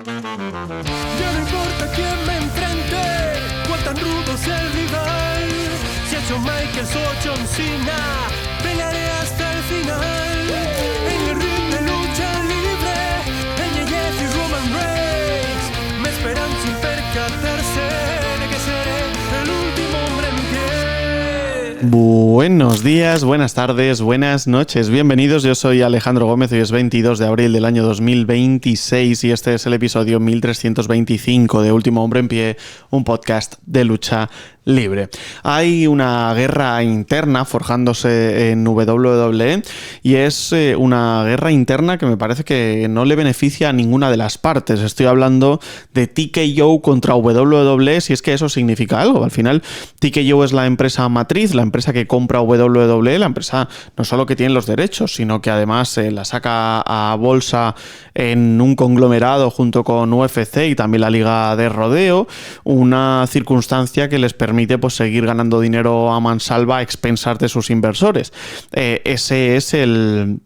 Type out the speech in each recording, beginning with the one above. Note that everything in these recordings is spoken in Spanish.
Ya no importa quién me enfrente, cuán tan rudo sea el rival. Si ha hecho Michaels o John Cena, pelearé hasta el final. En el ring de lucha libre, MJF y Roman Reigns me esperan sin percatarse de que seré el último hombre en pie. Buenos días, buenas tardes, buenas noches, bienvenidos. Yo soy Alejandro Gómez, hoy es 22 de abril del año 2026 y este es el episodio 1325 de Último Hombre en Pie, un podcast de lucha libre. Hay una guerra interna forjándose en WWE y es una guerra interna que me parece que no le beneficia a ninguna de las partes. Estoy hablando de TKO contra WWE, si es que eso significa algo. Al final, TKO es la empresa matriz, la empresa que compra WWE, la empresa no solo que tiene los derechos, sino que además la saca a bolsa en un conglomerado junto con UFC y también la Liga de Rodeo, una circunstancia que les permite pues seguir ganando dinero a mansalva a expensas de sus inversores. Ese es el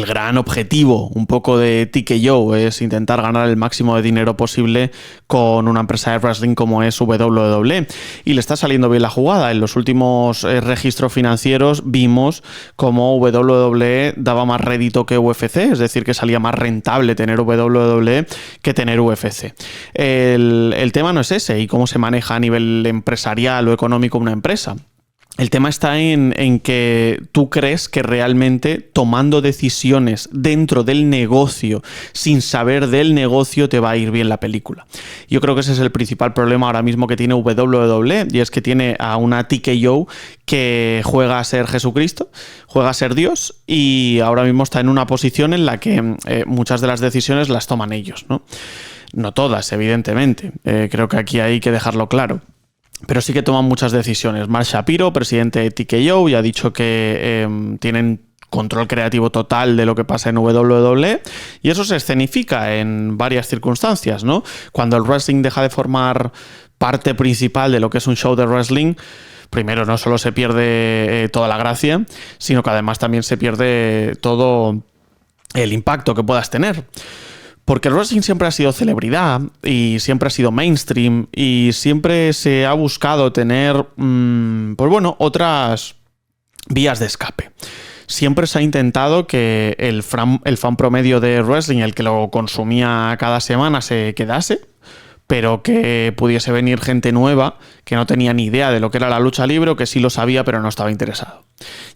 gran objetivo un poco de TKO, es intentar ganar el máximo de dinero posible con una empresa de wrestling como es WWE. Y le está saliendo bien la jugada. En los últimos registros financieros vimos cómo WWE daba más rédito que UFC, es decir, que salía más rentable tener WWE que tener UFC. El tema no es ese y cómo se maneja a nivel empresarial o económico una empresa. El tema está en que tú crees que realmente tomando decisiones dentro del negocio, sin saber del negocio, te va a ir bien la película. Yo creo que ese es el principal problema ahora mismo que tiene WWE, y es que tiene a una TKO que juega a ser Jesucristo, juega a ser Dios, y ahora mismo está en una posición en la que muchas de las decisiones las toman ellos, ¿no? No todas, evidentemente. Creo que aquí hay que dejarlo claro. Pero sí que toman muchas decisiones. Mark Shapiro, presidente de TKO, ya ha dicho que tienen control creativo total de lo que pasa en WWE y eso se escenifica en varias circunstancias, ¿no? Cuando el wrestling deja de formar parte principal de lo que es un show de wrestling, primero no solo se pierde toda la gracia, sino que además también se pierde todo el impacto que puedas tener. Porque el wrestling siempre ha sido celebridad y siempre ha sido mainstream y siempre se ha buscado tener, pues bueno, otras vías de escape. Siempre se ha intentado que el fan promedio de wrestling, el que lo consumía cada semana, se quedase, pero que pudiese venir gente nueva que no tenía ni idea de lo que era la lucha libre o que sí lo sabía pero no estaba interesado.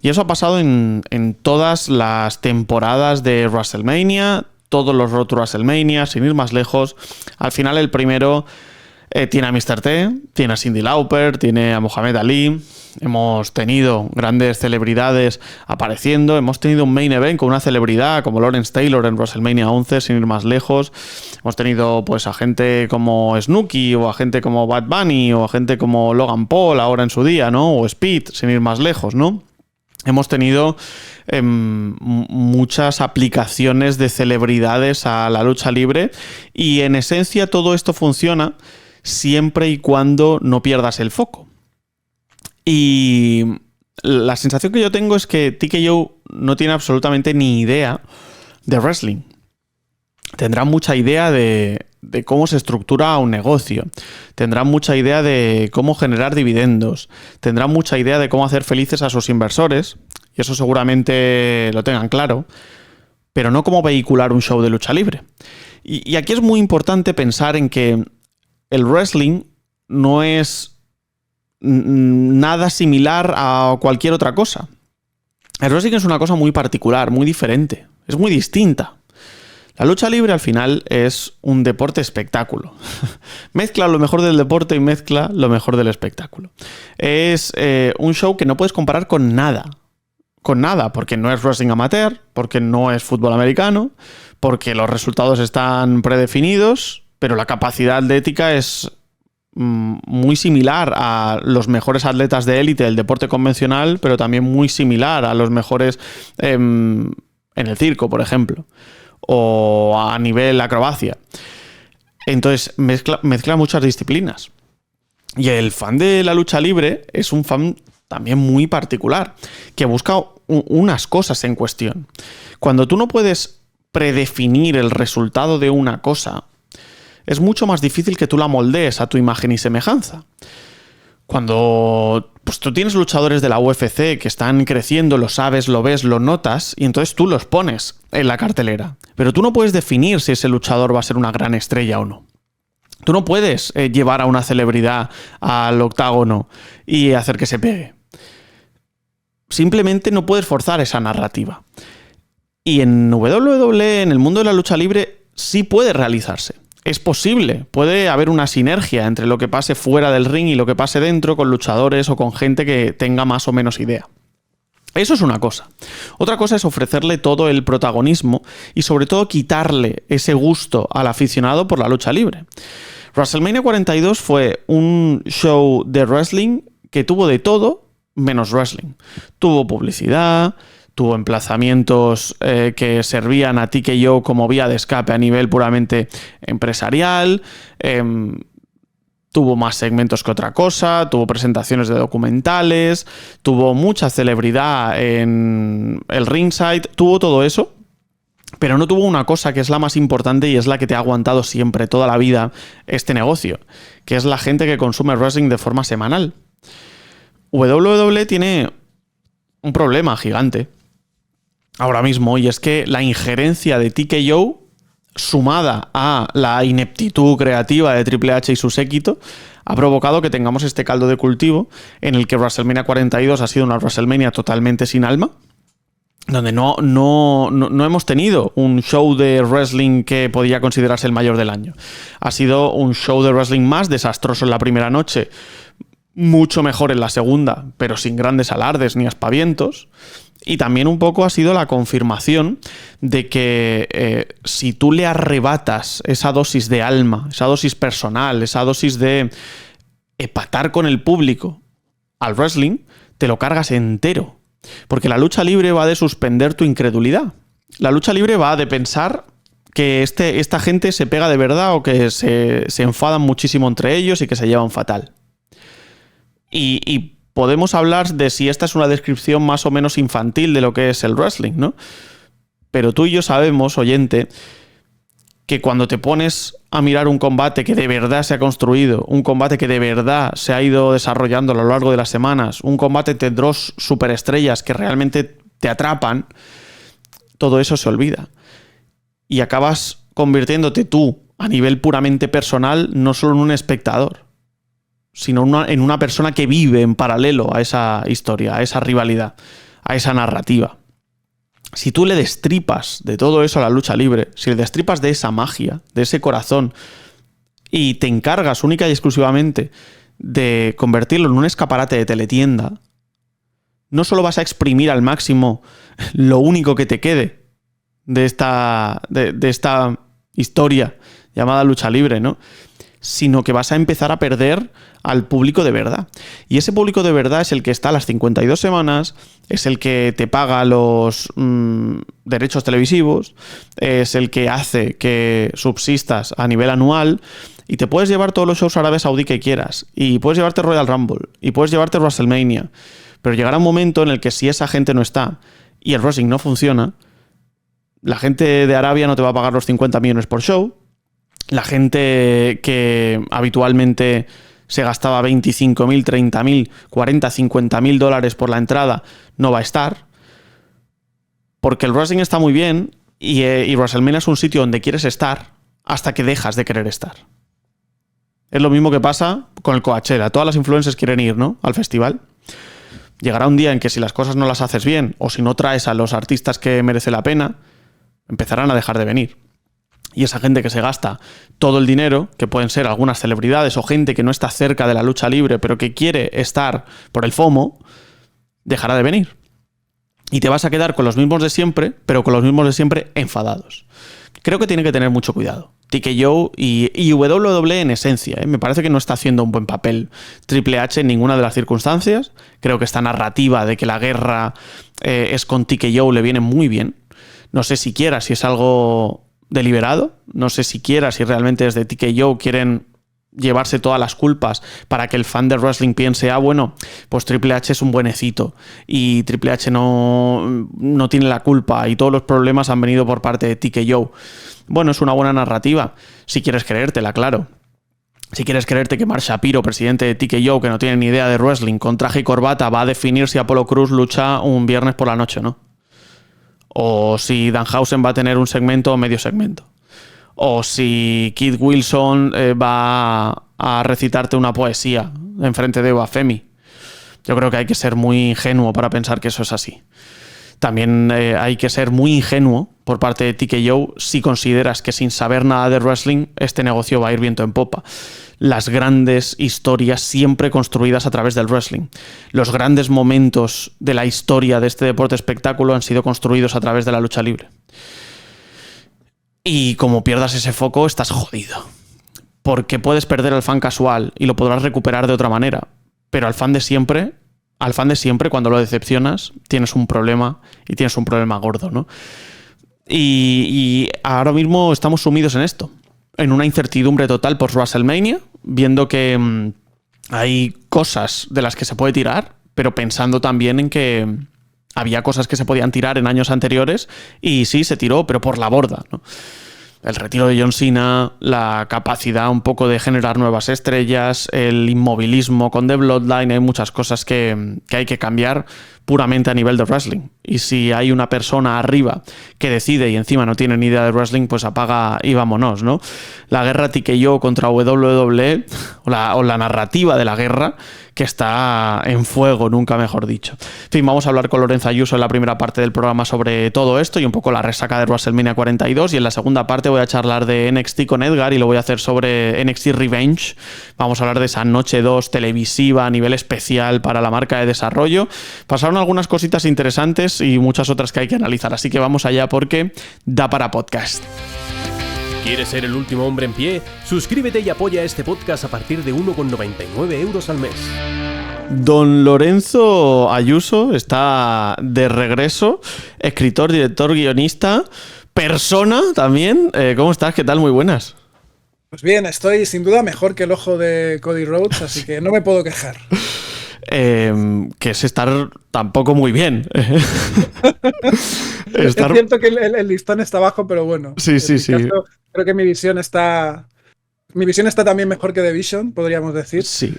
Y eso ha pasado en todas las temporadas de WrestleMania, todos los Road to WrestleMania, sin ir más lejos. Al final el primero tiene a Mr. T, tiene a Cyndi Lauper, tiene a Muhammad Ali. Hemos tenido grandes celebridades apareciendo. Hemos tenido un main event con una celebridad como Lawrence Taylor en WrestleMania 11, sin ir más lejos. Hemos tenido pues a gente como Snooki o a gente como Bad Bunny o a gente como Logan Paul ahora en su día, ¿no? O Speed, sin ir más lejos, ¿no? Hemos tenido muchas aplicaciones de celebridades a la lucha libre y en esencia todo esto funciona siempre y cuando no pierdas el foco. Y la sensación que yo tengo es que TKO no tiene absolutamente ni idea de wrestling. Tendrá mucha idea de cómo se estructura un negocio. Tendrán mucha idea de cómo generar dividendos. Tendrán mucha idea de cómo hacer felices a sus inversores. Y eso seguramente lo tengan claro. Pero no cómo vehicular un show de lucha libre. Y aquí es muy importante pensar en que el wrestling no es nada similar a cualquier otra cosa. El wrestling es una cosa muy particular, muy diferente. Es muy distinta. La lucha libre al final es un deporte espectáculo. Mezcla lo mejor del deporte y mezcla lo mejor del espectáculo. Es un show que no puedes comparar con nada. Con nada, porque no es wrestling amateur, porque no es fútbol americano, porque los resultados están predefinidos, pero la capacidad de ética es muy similar a los mejores atletas de élite del deporte convencional, pero también muy similar a los mejores en el circo, por ejemplo, o a nivel acrobacia. Entonces mezcla muchas disciplinas. Y el fan de la lucha libre es un fan también muy particular, que busca unas cosas en cuestión. Cuando tú no puedes predefinir el resultado de una cosa, es mucho más difícil que tú la moldees a tu imagen y semejanza. Cuando pues, tú tienes luchadores de la UFC que están creciendo, lo sabes, lo ves, lo notas, y entonces tú los pones en la cartelera. Pero tú no puedes definir si ese luchador va a ser una gran estrella o no. Tú no puedes llevar a una celebridad al octágono y hacer que se pegue. Simplemente no puedes forzar esa narrativa. Y en WWE, en el mundo de la lucha libre, sí puede realizarse. Es posible, puede haber una sinergia entre lo que pase fuera del ring y lo que pase dentro con luchadores o con gente que tenga más o menos idea. Eso es una cosa. Otra cosa es ofrecerle todo el protagonismo y sobre todo quitarle ese gusto al aficionado por la lucha libre. WrestleMania 42 fue un show de wrestling que tuvo de todo menos wrestling. Tuvo publicidad, tuvo emplazamientos que servían a TKO como vía de escape a nivel puramente empresarial, tuvo más segmentos que otra cosa, tuvo presentaciones de documentales, tuvo mucha celebridad en el ringside, tuvo todo eso, pero no tuvo una cosa que es la más importante y es la que te ha aguantado siempre, toda la vida, este negocio, que es la gente que consume wrestling de forma semanal. WWE tiene un problema gigante ahora mismo, y es que la injerencia de TKO, sumada a la ineptitud creativa de Triple H y su séquito, ha provocado que tengamos este caldo de cultivo en el que WrestleMania 42 ha sido una WrestleMania totalmente sin alma, donde no hemos tenido un show de wrestling que podía considerarse el mayor del año. Ha sido un show de wrestling más desastroso en la primera noche, mucho mejor en la segunda, pero sin grandes alardes ni aspavientos. Y también un poco ha sido la confirmación de que si tú le arrebatas esa dosis de alma, esa dosis personal, esa dosis de empatar con el público al wrestling, te lo cargas entero. Porque la lucha libre va de suspender tu incredulidad. La lucha libre va de pensar que esta gente se pega de verdad o que se enfadan muchísimo entre ellos y que se llevan fatal. Y podemos hablar de si esta es una descripción más o menos infantil de lo que es el wrestling, ¿no? Pero tú y yo sabemos, oyente, que cuando te pones a mirar un combate que de verdad se ha construido, un combate que de verdad se ha ido desarrollando a lo largo de las semanas, un combate entre dos superestrellas que realmente te atrapan, todo eso se olvida. Y acabas convirtiéndote tú, a nivel puramente personal, no solo en un espectador, sino en una persona que vive en paralelo a esa historia, a esa rivalidad, a esa narrativa. Si tú le destripas de todo eso a la lucha libre, si le destripas de esa magia, de ese corazón, y te encargas única y exclusivamente de convertirlo en un escaparate de teletienda, no solo vas a exprimir al máximo lo único que te quede de esta historia llamada lucha libre, ¿no? Sino que vas a empezar a perder al público de verdad. Y ese público de verdad es el que está a las 52 semanas, es el que te paga los derechos televisivos, es el que hace que subsistas a nivel anual y te puedes llevar todos los shows Arabia Saudí que quieras, y puedes llevarte Royal Rumble, y puedes llevarte WrestleMania, pero llegará un momento en el que si esa gente no está y el wrestling no funciona, la gente de Arabia no te va a pagar los 50 millones por show. La gente que habitualmente se gastaba 25.000, 30.000, 40, 50.000 dólares por la entrada no va a estar. Porque el wrestling está muy bien y WrestleMania es un sitio donde quieres estar hasta que dejas de querer estar. Es lo mismo que pasa con el Coachella. Todas las influencers quieren ir, ¿no?, al festival. Llegará un día en que si las cosas no las haces bien o si no traes a los artistas que merece la pena, empezarán a dejar de venir. Y esa gente que se gasta todo el dinero, que pueden ser algunas celebridades o gente que no está cerca de la lucha libre, pero que quiere estar por el FOMO, dejará de venir. Y te vas a quedar con los mismos de siempre, pero con los mismos de siempre enfadados. Creo que tiene que tener mucho cuidado TKO y WWE en esencia. Me parece que no está haciendo un buen papel Triple H en ninguna de las circunstancias. Creo que esta narrativa de que la guerra es con TKO le viene muy bien. No sé siquiera si es algo deliberado, no sé siquiera si realmente desde TKO quieren llevarse todas las culpas para que el fan de wrestling piense, bueno, pues Triple H es un buenecito y Triple H no tiene la culpa y todos los problemas han venido por parte de TKO. Bueno, es una buena narrativa, si quieres creértela, claro. Si quieres creerte que Mark Shapiro, presidente de TKO, que no tiene ni idea de wrestling, con traje y corbata va a definir si Apollo Crews lucha un viernes por la noche o no. O si Danhausen va a tener un segmento o medio segmento. O si Kid Wilson va a recitarte una poesía enfrente de Eva Femi. Yo creo que hay que ser muy ingenuo para pensar que eso es así. También hay que ser muy ingenuo por parte de TKO si consideras que sin saber nada de wrestling este negocio va a ir viento en popa. Las grandes historias siempre construidas a través del wrestling. Los grandes momentos de la historia de este deporte espectáculo han sido construidos a través de la lucha libre. Y como pierdas ese foco, estás jodido. Porque puedes perder al fan casual y lo podrás recuperar de otra manera. Pero al fan de siempre, cuando lo decepcionas, tienes un problema y tienes un problema gordo, ¿no? Y ahora mismo estamos sumidos en esto. En una incertidumbre total post WrestleMania, viendo que hay cosas de las que se puede tirar, pero pensando también en que había cosas que se podían tirar en años anteriores y sí, se tiró, pero por la borda, ¿no? El retiro de John Cena, la capacidad un poco de generar nuevas estrellas, el inmovilismo con The Bloodline, hay muchas cosas que hay que cambiar puramente a nivel de wrestling. Y si hay una persona arriba que decide y encima no tiene ni idea de wrestling, pues apaga y vámonos, ¿no? La guerra TKO contra WWE, o la narrativa de la guerra, que está en fuego, nunca mejor dicho. En fin, vamos a hablar con Lorenzo Ayuso en la primera parte del programa sobre todo esto y un poco la resaca de WrestleMania 42, y en la segunda parte voy a charlar de NXT con Edgar y lo voy a hacer sobre NXT Revenge. Vamos a hablar de esa noche 2 televisiva a nivel especial para la marca de desarrollo. Pasaron algunas cositas interesantes y muchas otras que hay que analizar, así que vamos allá porque da para podcast. ¿Quieres ser el último hombre en pie? Suscríbete y apoya este podcast a partir de 1,99 euros al mes. Don Lorenzo Ayuso está de regreso, escritor, director, guionista, persona también. ¿Cómo estás? ¿Qué tal? Muy buenas. Pues bien, estoy sin duda mejor que el ojo de Cody Rhodes, así que no me puedo quejar. Que es estar tampoco muy bien. Es cierto que el listón está bajo, pero bueno. Sí. Caso, creo que mi visión está también mejor que The Vision, podríamos decir. Sí.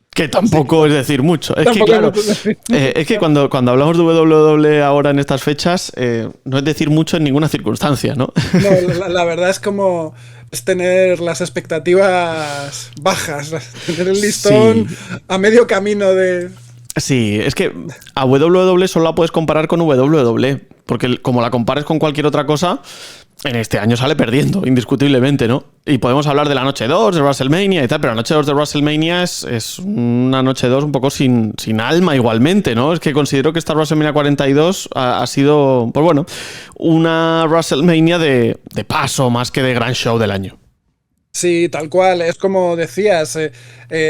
Que tampoco es decir mucho. Es que, claro, es que cuando hablamos de WWE ahora en estas fechas, no es decir mucho en ninguna circunstancia, ¿no? No, la verdad es como es tener las expectativas bajas, tener el listón a medio camino de... Sí, es que a WWE solo la puedes comparar con WWE, porque como la compares con cualquier otra cosa, en este año sale perdiendo, indiscutiblemente, ¿no? Y podemos hablar de la noche 2 de WrestleMania y tal, pero la noche 2 de WrestleMania es una noche 2 un poco sin alma igualmente, ¿no? Es que considero que esta WrestleMania 42 ha sido, pues bueno, una WrestleMania de paso más que de gran show del año. Sí, tal cual. Es como decías,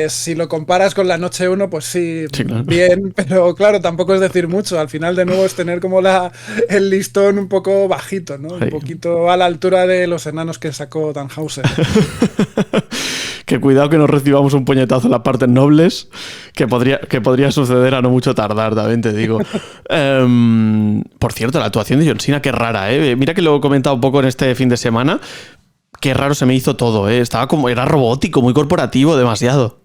si lo comparas con la noche 1, pues sí, claro. Bien, pero claro, tampoco es decir mucho. Al final, de nuevo, es tener como el listón un poco bajito, ¿no? Un poquito a la altura de los enanos que sacó Danhausen. Que cuidado que no recibamos un puñetazo en las partes nobles, que podría suceder a no mucho tardar, también te digo. Por cierto, la actuación de John Cena, qué rara, ¿eh? Mira que lo he comentado un poco en este fin de semana. Qué raro se me hizo todo, ¿eh? Era robótico, muy corporativo, demasiado.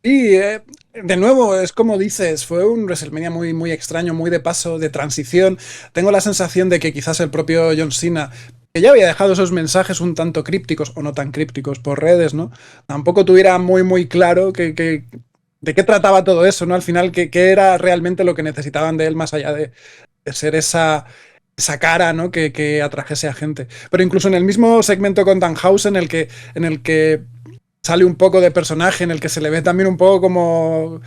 Sí, de nuevo, es como dices, fue un WrestleMania muy, muy extraño, muy de paso, de transición. Tengo la sensación de que quizás el propio John Cena, que ya había dejado esos mensajes un tanto crípticos, o no tan crípticos, por redes, ¿no? Tampoco tuviera muy, muy claro de qué trataba todo eso, ¿no? Al final, qué era realmente lo que necesitaban de él, más allá de ser esa cara, ¿no? que atrajese a gente. Pero incluso en el mismo segmento con Danhausen, en el que sale un poco de personaje, en el que se le ve también un poco como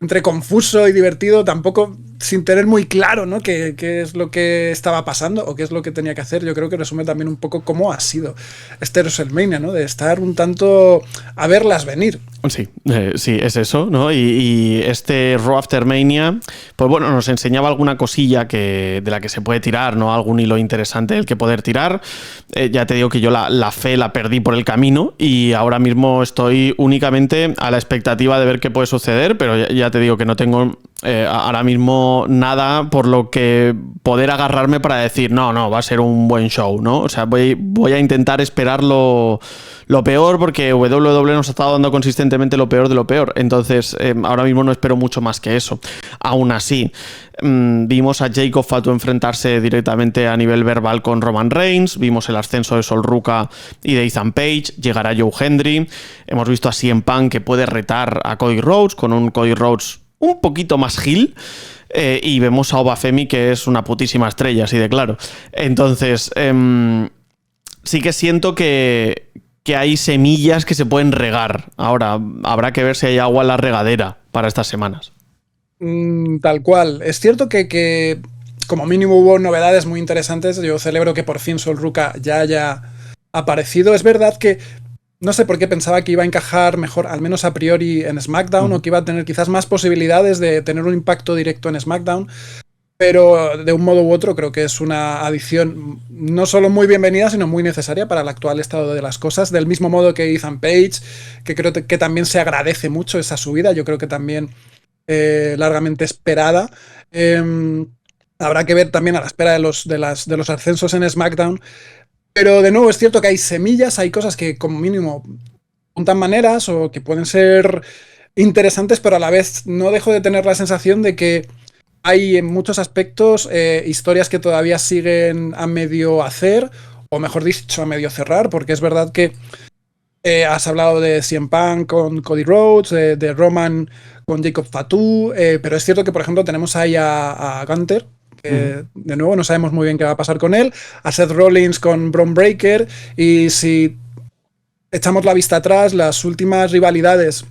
entre confuso y divertido, tampoco sin tener muy claro, ¿no? qué es lo que estaba pasando o qué es lo que tenía que hacer. Yo creo que resume también un poco cómo ha sido este WrestleMania, ¿no? De estar un tanto a verlas venir. Sí, sí, es eso, ¿no? Y este Raw After Mania, pues bueno, nos enseñaba alguna cosilla de la que se puede tirar, ¿no? Algún hilo interesante del que poder tirar. Ya te digo que yo la fe la perdí por el camino y ahora mismo estoy únicamente a la expectativa de ver qué puede suceder, pero ya te digo que no tengo ahora mismo nada por lo que poder agarrarme para decir, no, va a ser un buen show, ¿no? O sea, voy a intentar esperar lo peor, porque WWE nos ha estado dando consistentemente lo peor de lo peor. Entonces, ahora mismo no espero mucho más que eso. Aún así, vimos a Jacob Fatu enfrentarse directamente a nivel verbal con Roman Reigns, vimos el ascenso de Sol Ruka y de Ethan Page, llegará Joe Hendry, hemos visto a CM Punk que puede retar a Cody Rhodes con un Cody Rhodes un poquito más heel. Y vemos a Obafemi, que es una putísima estrella, así de claro. Entonces, sí que siento que hay semillas que se pueden regar. Ahora, habrá que ver si hay agua en la regadera para estas semanas. Tal cual. Es cierto que como mínimo hubo novedades muy interesantes. Yo celebro que por fin Sol Ruka ya haya aparecido. Es verdad que no sé por qué pensaba que iba a encajar mejor, al menos a priori, en SmackDown, o que iba a tener quizás más posibilidades de tener un impacto directo en SmackDown. Pero de un modo u otro creo que es una adición no solo muy bienvenida, sino muy necesaria para el actual estado de las cosas. Del mismo modo que Ethan Page, que creo que también se agradece mucho esa subida. Yo creo que también largamente esperada. Habrá que ver también a la espera de los ascensos en SmackDown. Pero de nuevo es cierto que hay semillas, hay cosas que como mínimo apuntan maneras o que pueden ser interesantes, pero a la vez no dejo de tener la sensación de que hay en muchos aspectos historias que todavía siguen a medio hacer, o mejor dicho, a medio cerrar, porque es verdad que has hablado de CM Punk con Cody Rhodes, de Roman con Jacob Fatu, pero es cierto que, por ejemplo, tenemos ahí a Gunther, que de nuevo no sabemos muy bien qué va a pasar con él, a Seth Rollins con Bron Breakker, y si echamos la vista atrás, las últimas rivalidades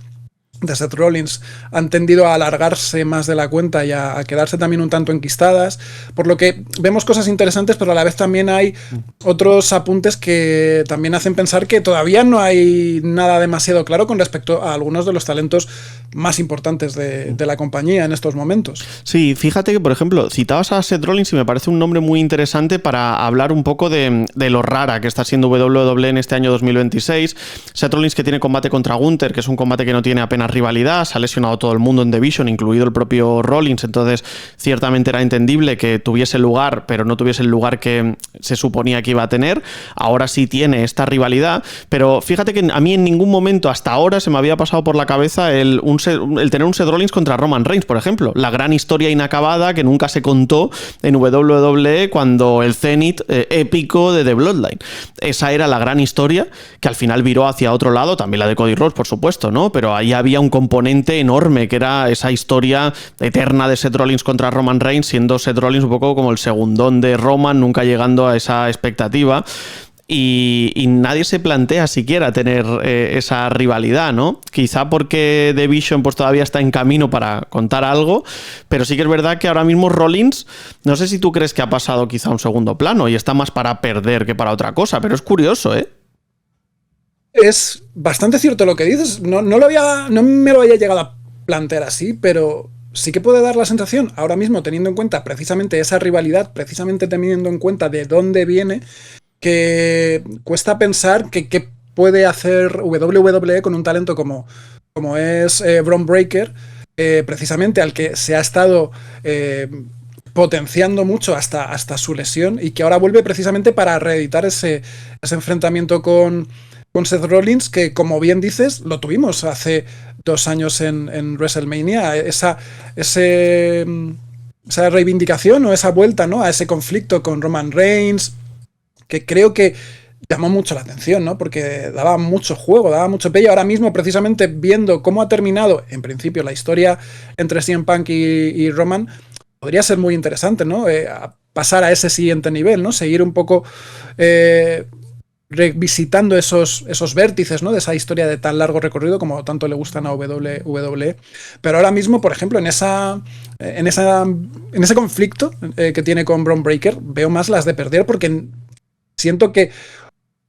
de Seth Rollins han tendido a alargarse más de la cuenta y a quedarse también un tanto enquistadas, por lo que vemos cosas interesantes, pero a la vez también hay otros apuntes que también hacen pensar que todavía no hay nada demasiado claro con respecto a algunos de los talentos más importantes de la compañía en estos momentos. Sí, fíjate que, por ejemplo, citabas a Seth Rollins y me parece un nombre muy interesante para hablar un poco de lo rara que está siendo WWE en este año 2026. Seth Rollins, que tiene combate contra Gunther, que es un combate que no tiene apenas rivalidad, se ha lesionado todo el mundo en Division, incluido el propio Rollins, entonces ciertamente era entendible que tuviese lugar, pero no tuviese el lugar que se suponía que iba a tener. Ahora sí tiene esta rivalidad, pero fíjate que a mí en ningún momento hasta ahora se me había pasado por la cabeza el tener un Seth Rollins contra Roman Reigns, por ejemplo, la gran historia inacabada que nunca se contó en WWE cuando el cenit épico de The Bloodline. Esa era la gran historia que al final viró hacia otro lado, también la de Cody Rhodes, por supuesto, ¿no? Pero ahí había un componente enorme que era esa historia eterna de Seth Rollins contra Roman Reigns, siendo Seth Rollins un poco como el segundón de Roman, nunca llegando a esa expectativa. Y nadie se plantea siquiera tener esa rivalidad, ¿no? Quizá porque The Vision pues todavía está en camino para contar algo, pero sí que es verdad que ahora mismo Rollins, no sé si tú crees que ha pasado quizá a un segundo plano y está más para perder que para otra cosa, pero es curioso, ¿eh? Es bastante cierto lo que dices. No me lo había llegado a plantear así, pero sí que puede dar la sensación, ahora mismo teniendo en cuenta precisamente esa rivalidad, precisamente teniendo en cuenta de dónde viene, que cuesta pensar que puede hacer WWE con un talento como es Bron Breakker, precisamente al que se ha estado potenciando mucho hasta su lesión y que ahora vuelve precisamente para reeditar ese enfrentamiento con Seth Rollins, que como bien dices, lo tuvimos hace 2 años en WrestleMania, esa reivindicación o esa vuelta, ¿no?, a ese conflicto con Roman Reigns, que creo que llamó mucho la atención, ¿no?, porque daba mucho juego, daba mucho pello. Ahora mismo, precisamente viendo cómo ha terminado, en principio, la historia entre CM Punk y Roman, podría ser muy interesante, ¿no?, pasar a ese siguiente nivel, ¿no?, seguir un poco revisitando esos vértices, ¿no? De esa historia de tan largo recorrido como tanto le gustan a WWE. Pero ahora mismo, por ejemplo, en ese conflicto que tiene con Bron Breakker, veo más las de perder porque siento que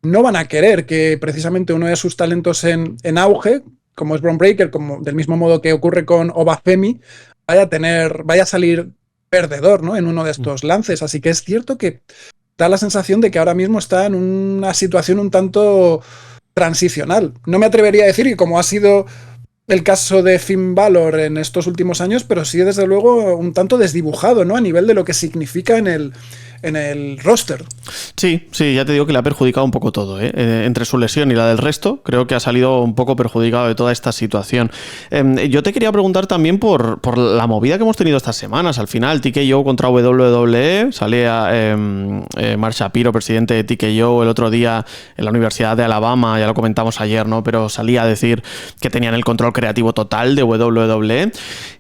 no van a querer que precisamente uno de sus talentos en auge, como es Bron Breakker, como del mismo modo que ocurre con Obafemi, vaya a salir perdedor, ¿no? En uno de estos lances. Así que es cierto que da la sensación de que ahora mismo está en una situación un tanto transicional. No me atrevería a decir que como ha sido el caso de Finn Balor en estos últimos años, pero sí desde luego un tanto desdibujado, ¿no? A nivel de lo que significa en el roster. Sí, ya te digo que le ha perjudicado un poco todo, ¿eh? Entre su lesión y la del resto, creo que ha salido un poco perjudicado de toda esta situación. Yo te quería preguntar también por la movida que hemos tenido estas semanas. Al final, TKO contra WWE, salía Mark Shapiro, presidente de TKO, el otro día en la Universidad de Alabama, ya lo comentamos ayer, ¿no? Pero salía a decir que tenían el control creativo total de WWE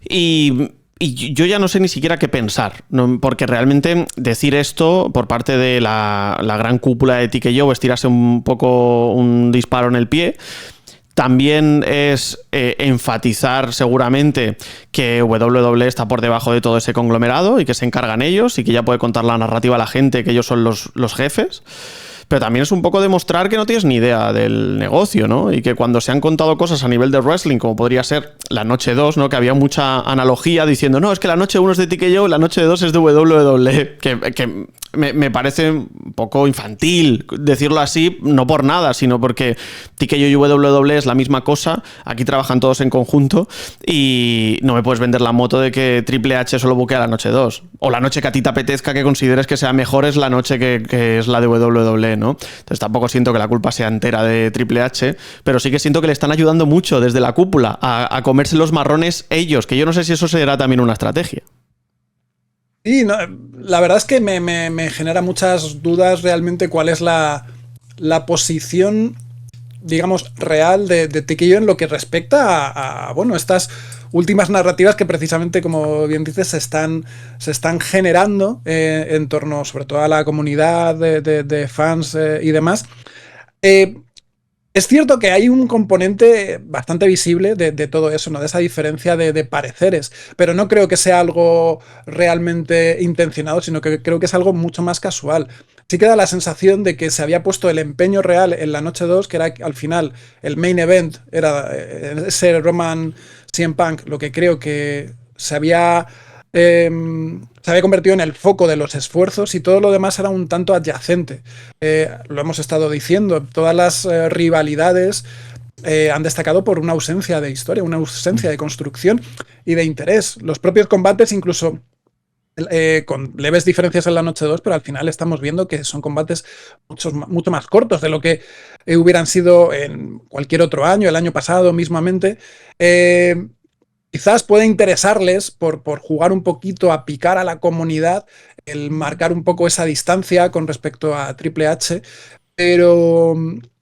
y yo ya no sé ni siquiera qué pensar, ¿no? Porque realmente decir esto por parte de la gran cúpula de TKO es tirarse un poco un disparo en el pie. También es enfatizar seguramente que WWE está por debajo de todo ese conglomerado y que se encargan ellos y que ya puede contar la narrativa a la gente que ellos son los jefes. Pero también es un poco demostrar que no tienes ni idea del negocio, ¿no? Y que cuando se han contado cosas a nivel de wrestling, como podría ser la noche 2, ¿no? Que había mucha analogía diciendo, no, es que la noche 1 es de TKO, la noche 2 es de WWE, que me parece un poco infantil decirlo así, no por nada, sino porque TKO y WWE es la misma cosa, aquí trabajan todos en conjunto y no me puedes vender la moto de que Triple H solo buquea la noche 2, o la noche que a ti te apetezca que consideres que sea mejor es la noche que es la de WWE, ¿no? Entonces tampoco siento que la culpa sea entera de Triple H, pero sí que siento que le están ayudando mucho desde la cúpula a comerse los marrones ellos, que yo no sé si eso será también una estrategia. Sí, no, la verdad es que me genera muchas dudas realmente cuál es la posición, digamos, real de TKO en lo que respecta a bueno, estas últimas narrativas que precisamente, como bien dices, se están generando en torno sobre todo a la comunidad de fans y demás. Es cierto que hay un componente bastante visible de todo eso, ¿no? De esa diferencia de pareceres, pero no creo que sea algo realmente intencionado, sino que creo que es algo mucho más casual. Sí que da la sensación de que se había puesto el empeño real en la noche 2, que era al final el main event, era ese Roman CM Punk, lo que creo que se había convertido en el foco de los esfuerzos y todo lo demás era un tanto adyacente. Lo hemos estado diciendo, todas las rivalidades han destacado por una ausencia de historia, una ausencia de construcción y de interés. Los propios combates incluso con leves diferencias en la noche 2, pero al final estamos viendo que son combates mucho más cortos de lo que hubieran sido en cualquier otro año, el año pasado mismamente. Quizás puede interesarles por jugar un poquito a picar a la comunidad, el marcar un poco esa distancia con respecto a Triple H, pero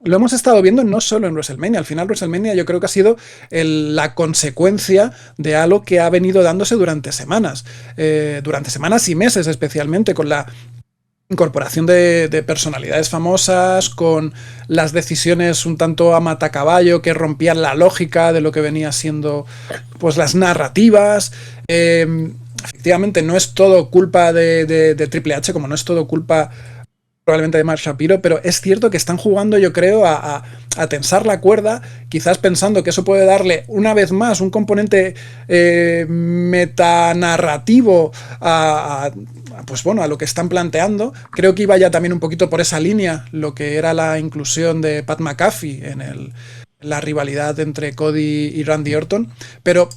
lo hemos estado viendo no solo en WrestleMania. Al final WrestleMania yo creo que ha sido la consecuencia de algo que ha venido dándose durante semanas y meses, especialmente con la incorporación de personalidades famosas, con las decisiones un tanto a matacaballo que rompían la lógica de lo que venía siendo pues las narrativas. Efectivamente no es todo culpa de Triple H, como no es todo culpa probablemente de Mark Shapiro, pero es cierto que están jugando, yo creo, a tensar la cuerda, quizás pensando que eso puede darle una vez más un componente metanarrativo pues bueno, a lo que están planteando. Creo que iba ya también un poquito por esa línea lo que era la inclusión de Pat McAfee en la rivalidad entre Cody y Randy Orton, pero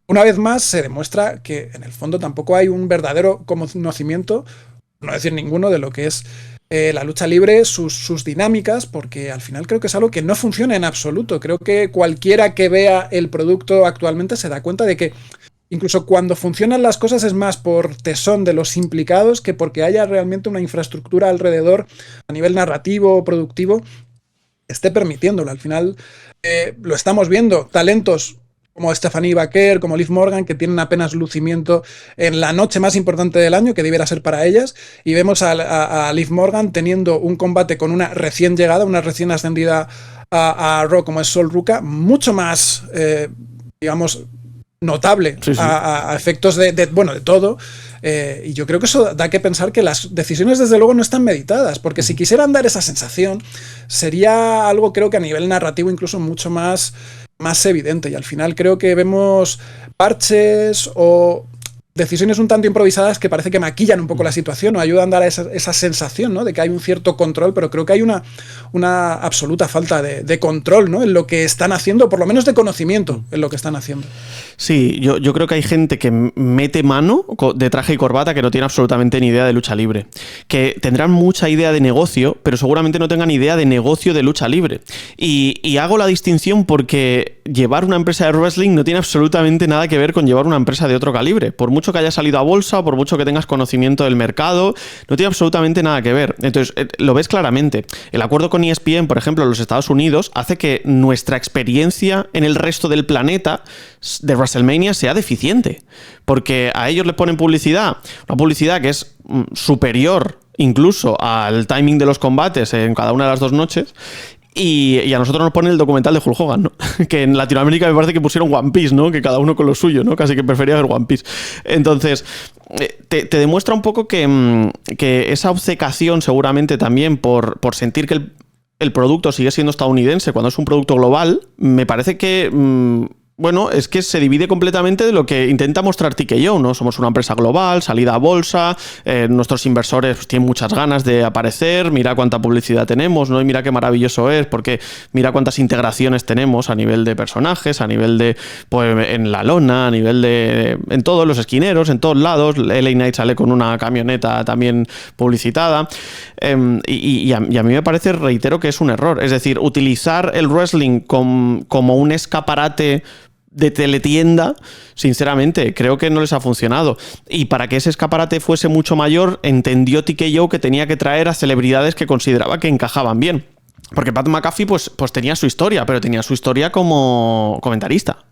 una vez más se demuestra que en el fondo tampoco hay un verdadero conocimiento, no decir ninguno, de lo que es la lucha libre, sus dinámicas, porque al final creo que es algo que no funciona en absoluto. Creo que cualquiera que vea el producto actualmente se da cuenta de que incluso cuando funcionan las cosas es más por tesón de los implicados que porque haya realmente una infraestructura alrededor a nivel narrativo o productivo esté permitiéndolo. Al final lo estamos viendo, talentos como Stephanie Baker, como Liv Morgan, que tienen apenas lucimiento en la noche más importante del año, que debiera ser para ellas, y vemos a Liv Morgan teniendo un combate con una recién llegada, una recién ascendida a Raw, como es Sol Ruka, mucho más, digamos, notable sí. A efectos de todo. Y yo creo que eso da que pensar que las decisiones desde luego no están meditadas, porque si quisieran dar esa sensación sería algo, creo que a nivel narrativo incluso mucho más evidente, y al final creo que vemos parches o decisiones un tanto improvisadas que parece que maquillan un poco la situación o ayudan a dar esa sensación, ¿no?, de que hay un cierto control, pero creo que hay una absoluta falta de control, ¿no?, en lo que están haciendo, por lo menos de conocimiento en lo que están haciendo. Sí, yo creo que hay gente que mete mano de traje y corbata que no tiene absolutamente ni idea de lucha libre, que tendrán mucha idea de negocio, pero seguramente no tengan idea de negocio de lucha libre. Y hago la distinción porque llevar una empresa de wrestling no tiene absolutamente nada que ver con llevar una empresa de otro calibre. Por mucho que haya salido a bolsa, por mucho que tengas conocimiento del mercado, no tiene absolutamente nada que ver. Entonces, lo ves claramente. El acuerdo con ESPN, por ejemplo, en los Estados Unidos, hace que nuestra experiencia en el resto del planeta de WrestleMania sea deficiente. Porque a ellos les ponen publicidad, una publicidad que es superior incluso al timing de los combates en cada una de las dos noches. Y a nosotros nos ponen el documental de Hulk Hogan, ¿no? Que en Latinoamérica me parece que pusieron One Piece, ¿no? Que cada uno con lo suyo, ¿no? Casi que prefería ver One Piece. Entonces, te demuestra un poco que esa obcecación seguramente también por sentir que el producto sigue siendo estadounidense cuando es un producto global, me parece que... Bueno, es que se divide completamente de lo que intenta mostrar TKO, ¿no? Somos una empresa global, salida a bolsa, nuestros inversores pues, tienen muchas ganas de aparecer, mira cuánta publicidad tenemos, ¿no? Y mira qué maravilloso es, porque mira cuántas integraciones tenemos a nivel de personajes, a nivel de, pues, en la lona, a nivel de en todos los esquineros, en todos lados. LA Knight sale con una camioneta también publicitada. Y a mí me parece, reitero, que es un error. Es decir, utilizar el wrestling como un escaparate de teletienda, sinceramente, creo que no les ha funcionado. Y para que ese escaparate fuese mucho mayor, entendió TKO que tenía que traer a celebridades que consideraba que encajaban bien. Porque Pat McAfee pues tenía su historia, pero tenía su historia como comentarista.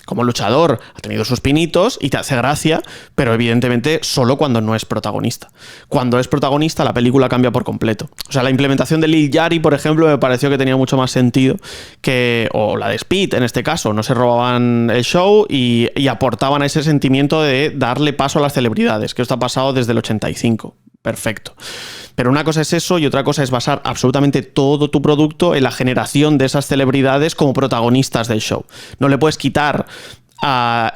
Como luchador ha tenido sus pinitos y te hace gracia, pero evidentemente solo cuando no es protagonista. Cuando es protagonista, la película cambia por completo. O sea, la implementación de Lil Yachty, por ejemplo, me pareció que tenía mucho más sentido o la de Speed, en este caso. No se robaban el show y aportaban a ese sentimiento de darle paso a las celebridades, que esto ha pasado desde el 85. Perfecto. Pero una cosa es eso y otra cosa es basar absolutamente todo tu producto en la generación de esas celebridades como protagonistas del show. No le puedes quitar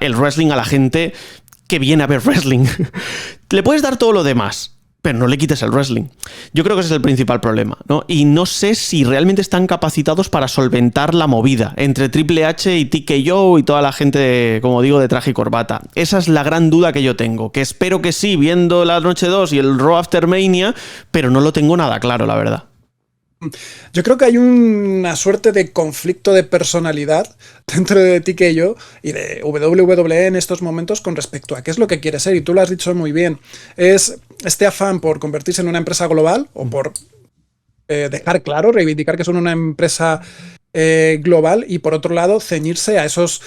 el wrestling a la gente que viene a ver wrestling. Le puedes dar todo lo demás, pero no le quites el wrestling. Yo creo que ese es el principal problema, ¿no? Y no sé si realmente están capacitados para solventar la movida entre Triple H y TKO y toda la gente, como digo, de traje y corbata. Esa es la gran duda que yo tengo, que espero que sí, viendo la noche 2 y el Raw After Mania, pero no lo tengo nada claro, la verdad. Yo creo que hay una suerte de conflicto de personalidad dentro de TKO y de WWE en estos momentos con respecto a qué es lo que quiere ser, y tú lo has dicho muy bien. Es este afán por convertirse en una empresa global o por dejar claro, reivindicar que son una empresa global, y por otro lado ceñirse a esas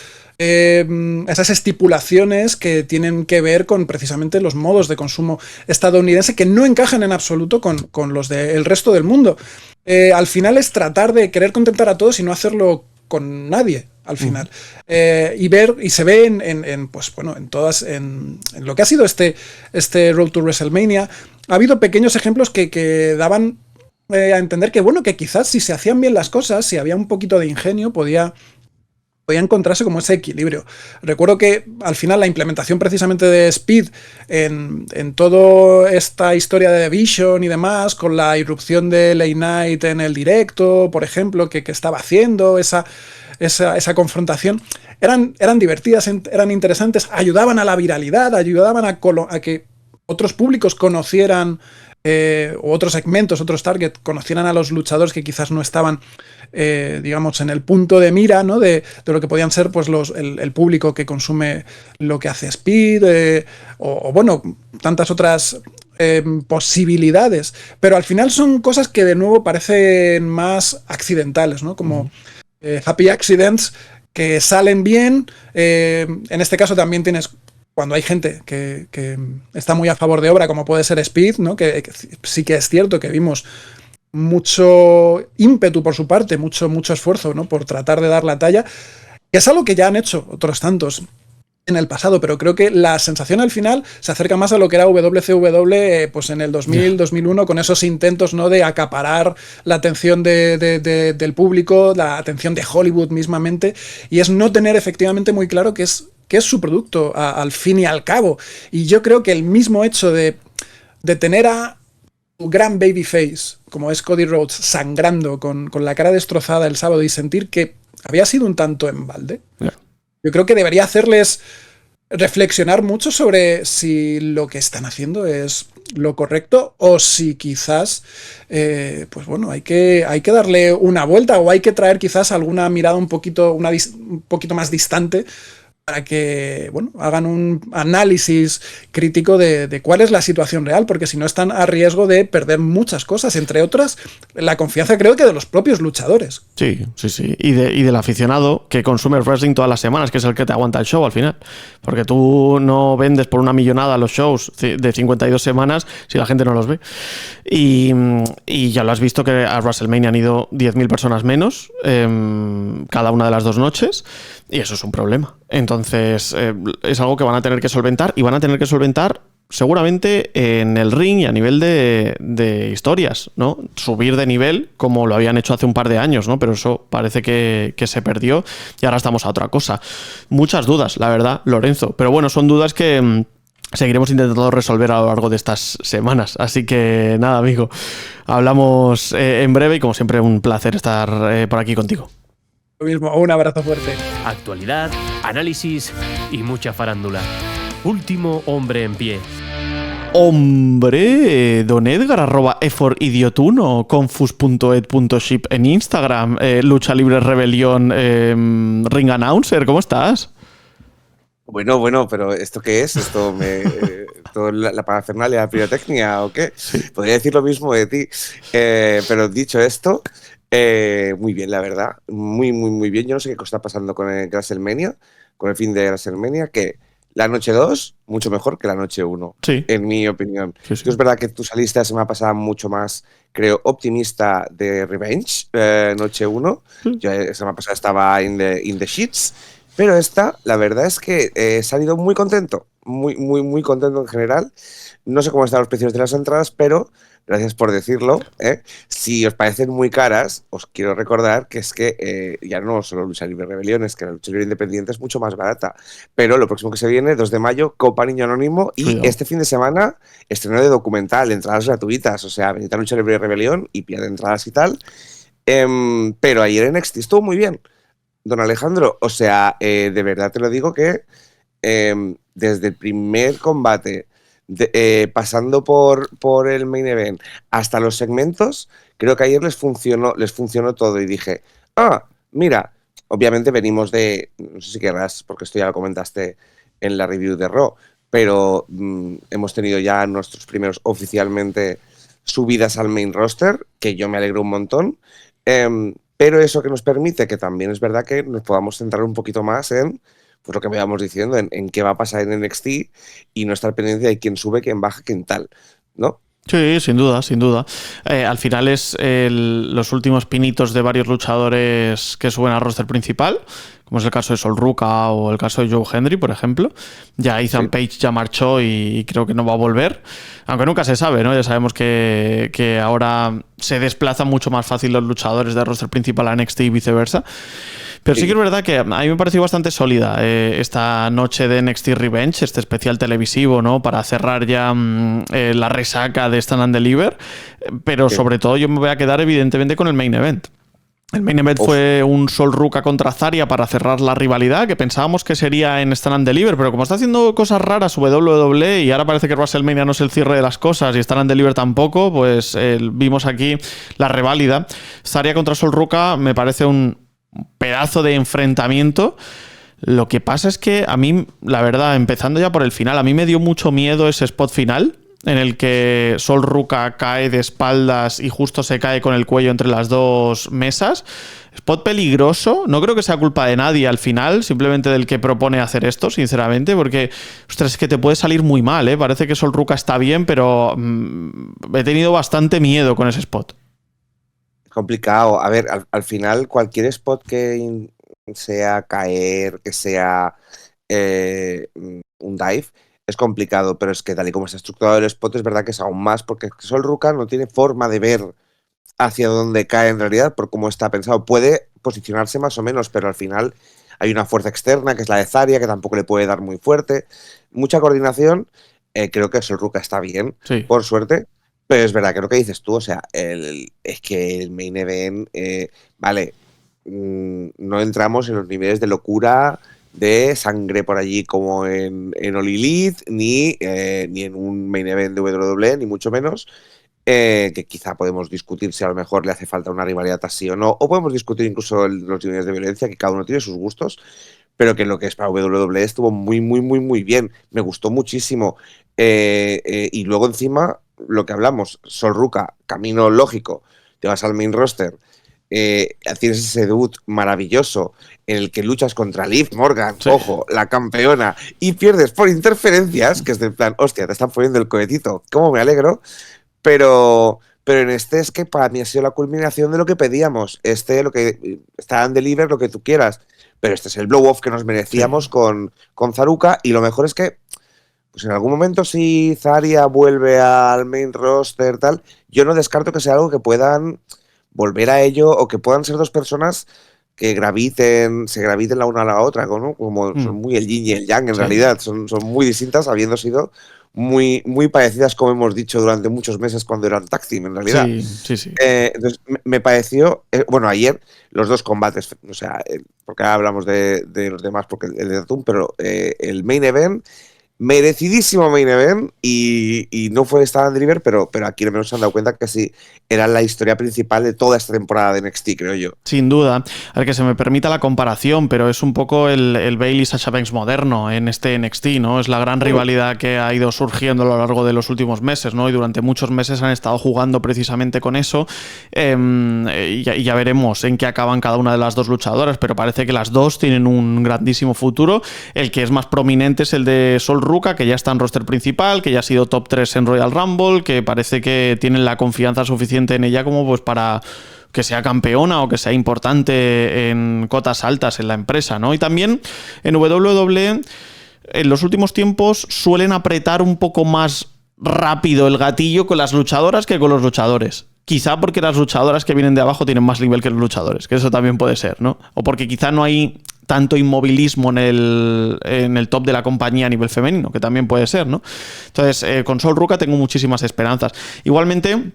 estipulaciones que tienen que ver con precisamente los modos de consumo estadounidense que no encajan en absoluto con los del resto del mundo. Al final es tratar de querer contentar a todos y no hacerlo con nadie al final. Y se ve en lo que ha sido este Road to WrestleMania. Ha habido pequeños ejemplos que daban a entender que, bueno, que quizás si se hacían bien las cosas, si había un poquito de ingenio, podía encontrarse como ese equilibrio. Recuerdo que al final la implementación precisamente de Speed en toda esta historia de Vision y demás, con la irrupción de LA Knight en el directo, por ejemplo, que estaba haciendo esa confrontación, eran divertidas, eran interesantes, ayudaban a la viralidad, ayudaban a que otros públicos conocieran o otros segmentos, otros targets conocieran a los luchadores que quizás no estaban digamos en el punto de mira, ¿no? de lo que podían ser pues el público que consume lo que hace Speed o bueno, tantas otras posibilidades, pero al final son cosas que de nuevo parecen más accidentales, ¿no? Como Happy Accidents, que salen bien. En este caso también tienes, cuando hay gente que está muy a favor de obra, como puede ser Speed, ¿no? Que sí que es cierto que vimos mucho ímpetu por su parte, mucho esfuerzo, ¿no? Por tratar de dar la talla, que es algo que ya han hecho otros tantos en el pasado, pero creo que la sensación al final se acerca más a lo que era WCW pues en el 2000, 2001, con esos intentos, ¿no? De acaparar la atención del público, la atención de Hollywood mismamente, y es no tener efectivamente muy claro qué es su producto al fin y al cabo. Y yo creo que el mismo hecho de tener a un gran babyface, como es Cody Rhodes, sangrando con la cara destrozada el sábado y sentir que había sido un tanto en balde, yo creo que debería hacerles reflexionar mucho sobre si lo que están haciendo es lo correcto o si quizás, pues bueno, hay que darle una vuelta o hay que traer quizás alguna mirada un poquito más distante para que, bueno, hagan un análisis crítico de cuál es la situación real, porque si no están a riesgo de perder muchas cosas, entre otras, la confianza creo que de los propios luchadores. Sí. Y del aficionado que consume el wrestling todas las semanas, que es el que te aguanta el show al final. Porque tú no vendes por una millonada los shows de 52 semanas si la gente no los ve. Y ya lo has visto que a WrestleMania han ido 10.000 personas menos cada una de las 2 noches, y eso es un problema. Entonces es algo que van a tener que solventar, y van a tener que solventar seguramente en el ring y a nivel de historias, ¿no? Subir de nivel como lo habían hecho hace un par de años, ¿no? Pero eso parece que se perdió y ahora estamos a otra cosa. Muchas dudas, la verdad, Lorenzo. Pero bueno, son dudas que seguiremos intentando resolver a lo largo de estas semanas. Así que nada, amigo, hablamos en breve y como siempre un placer estar por aquí contigo. Lo mismo, un abrazo fuerte. Actualidad, análisis y mucha farándula. Último hombre en pie. Hombre, don Edgar, @eforidiot1, confus.ed.ship en Instagram, Lucha Libre Rebelión, Ring Announcer, ¿cómo estás? Bueno, pero ¿esto qué es? ¿Esto la parafernalia, la pirotecnia o qué? Sí. Podría decir lo mismo de ti. Pero dicho esto, muy bien, la verdad. Muy bien. Yo no sé qué está pasando con el WrestleMania, con el fin de WrestleMania, que la noche 2, mucho mejor que la noche 1, sí, en mi opinión. Sí. Es verdad que tú saliste la semana pasada mucho más, creo, optimista de Revenge, noche 1. Sí. Yo la semana pasada estaba in the sheets. Pero esta, la verdad es que he salido muy contento, muy contento en general. No sé cómo están los precios de las entradas, pero gracias por decirlo. Si os parecen muy caras, os quiero recordar que es que ya no solo Lucha Libre Rebelión, es que la Lucha Libre Independiente es mucho más barata. Pero lo próximo que se viene, 2 de mayo, Copa Niño Anónimo, y cuidado, este fin de semana, estreno de documental, entradas gratuitas. O sea, venid a Lucha Libre Rebelión y pillad entradas y tal. Pero ayer en NXT estuvo muy bien, don Alejandro. O sea, de verdad te lo digo que desde el primer combate, pasando por el main event hasta los segmentos, creo que ayer les funcionó todo y dije, mira, obviamente venimos de, no sé si querrás, porque esto ya lo comentaste en la review de Raw, pero hemos tenido ya nuestros primeros oficialmente subidas al main roster, que yo me alegro un montón, pero eso que nos permite que también es verdad que nos podamos centrar un poquito más en, pues lo que veíamos diciendo, en qué va a pasar en NXT y no estar pendiente de quién sube, quién baja, quién tal, ¿no? Sí, sin duda. Al final es los últimos pinitos de varios luchadores que suben al roster principal, como es el caso de Sol Ruka o el caso de Joe Hendry, por ejemplo. Ya Ethan Page ya marchó y creo que no va a volver, aunque nunca se sabe, ¿no? Ya sabemos que ahora se desplazan mucho más fácil los luchadores del roster principal a NXT y viceversa. Pero sí que es verdad que a mí me pareció bastante sólida esta noche de NXT Revenge, este especial televisivo, ¿no? Para cerrar ya la resaca de Stand and Deliver. Pero sobre todo yo me voy a quedar evidentemente con el main event. El main event fue un Sol Ruka contra Zarya para cerrar la rivalidad, que pensábamos que sería en Stand and Deliver, pero como está haciendo cosas raras WWE y ahora parece que WrestleMania no es el cierre de las cosas y Stand and Deliver tampoco, pues vimos aquí la reválida. Zarya contra Sol Ruka me parece un pedazo de enfrentamiento. Lo que pasa es que a mí, la verdad, empezando ya por el final, a mí me dio mucho miedo ese spot final, en el que Sol Ruka cae de espaldas y justo se cae con el cuello entre las dos mesas. Spot peligroso, no creo que sea culpa de nadie al final, simplemente del que propone hacer esto, sinceramente, porque, ostras, es que te puede salir muy mal, ¿eh? Parece que Sol Ruka está bien, pero he tenido bastante miedo con ese spot. Complicado. A ver, al final cualquier spot que sea caer, que sea un dive, es complicado, pero es que tal y como está estructurado el spot es verdad que es aún más, porque Sol Ruka no tiene forma de ver hacia dónde cae en realidad por cómo está pensado. Puede posicionarse más o menos, pero al final hay una fuerza externa que es la de Zarya, que tampoco le puede dar muy fuerte. Mucha coordinación. Creo que Sol Ruka está bien, Sí. por suerte. Pero es verdad que lo que dices tú, o sea, es que el main event, vale, no entramos en los niveles de locura, de sangre por allí como en All Elite, ni en un main event de WWE, ni mucho menos. Que quizá podemos discutir si a lo mejor le hace falta una rivalidad así o no, o podemos discutir incluso los niveles de violencia, que cada uno tiene sus gustos, pero que lo que es para WWE estuvo muy, muy, muy, muy bien. Me gustó muchísimo. Y luego encima, lo que hablamos, Sol Ruka, camino lógico, te vas al main roster, tienes ese debut maravilloso en el que luchas contra Liv Morgan, sí, ojo, la campeona, y pierdes por interferencias, que es del plan, hostia, te están poniendo el cohetito, cómo me alegro. Pero en este es que para mí ha sido la culminación de lo que pedíamos. Lo que está en Deliver, lo que tú quieras. Pero este es el blow-off que nos merecíamos, sí, con Zaruka. Y lo mejor es que, pues en algún momento, si Zarya vuelve al main roster, tal, yo no descarto que sea algo que puedan volver a ello o que puedan ser dos personas que se graviten la una a la otra, ¿no? Como son muy el yin y el yang en realidad. Son muy distintas, habiendo sido muy, muy parecidas, como hemos dicho, durante muchos meses cuando eran tag team, en realidad. Sí. Entonces, me pareció, bueno, ayer los dos combates, o sea, porque ahora hablamos de los demás, porque el de Tatum, pero el main event, merecidísimo main event, y no fue Stand Deliver, pero aquí al menos se han dado cuenta que sí, era la historia principal de toda esta temporada de NXT, creo yo. Sin duda, al que se me permita la comparación, pero es un poco el Bayley Sasha Banks moderno en este NXT, ¿no? Es la gran rivalidad que ha ido surgiendo a lo largo de los últimos meses, ¿no? Y durante muchos meses han estado jugando precisamente con eso, y ya veremos en qué acaban cada una de las dos luchadoras, pero parece que las dos tienen un grandísimo futuro. El que es más prominente es el de Sol Ruka, que ya está en roster principal, que ya ha sido top 3 en Royal Rumble, que parece que tienen la confianza suficiente en ella como pues para que sea campeona o que sea importante en cotas altas en la empresa, ¿no? Y también en WWE en los últimos tiempos suelen apretar un poco más rápido el gatillo con las luchadoras que con los luchadores. Quizá porque las luchadoras que vienen de abajo tienen más nivel que los luchadores, que eso también puede ser, ¿no? O porque quizá no hay tanto inmovilismo en el top de la compañía a nivel femenino, que también puede ser, ¿no? Entonces, con Sol Ruka tengo muchísimas esperanzas. Igualmente,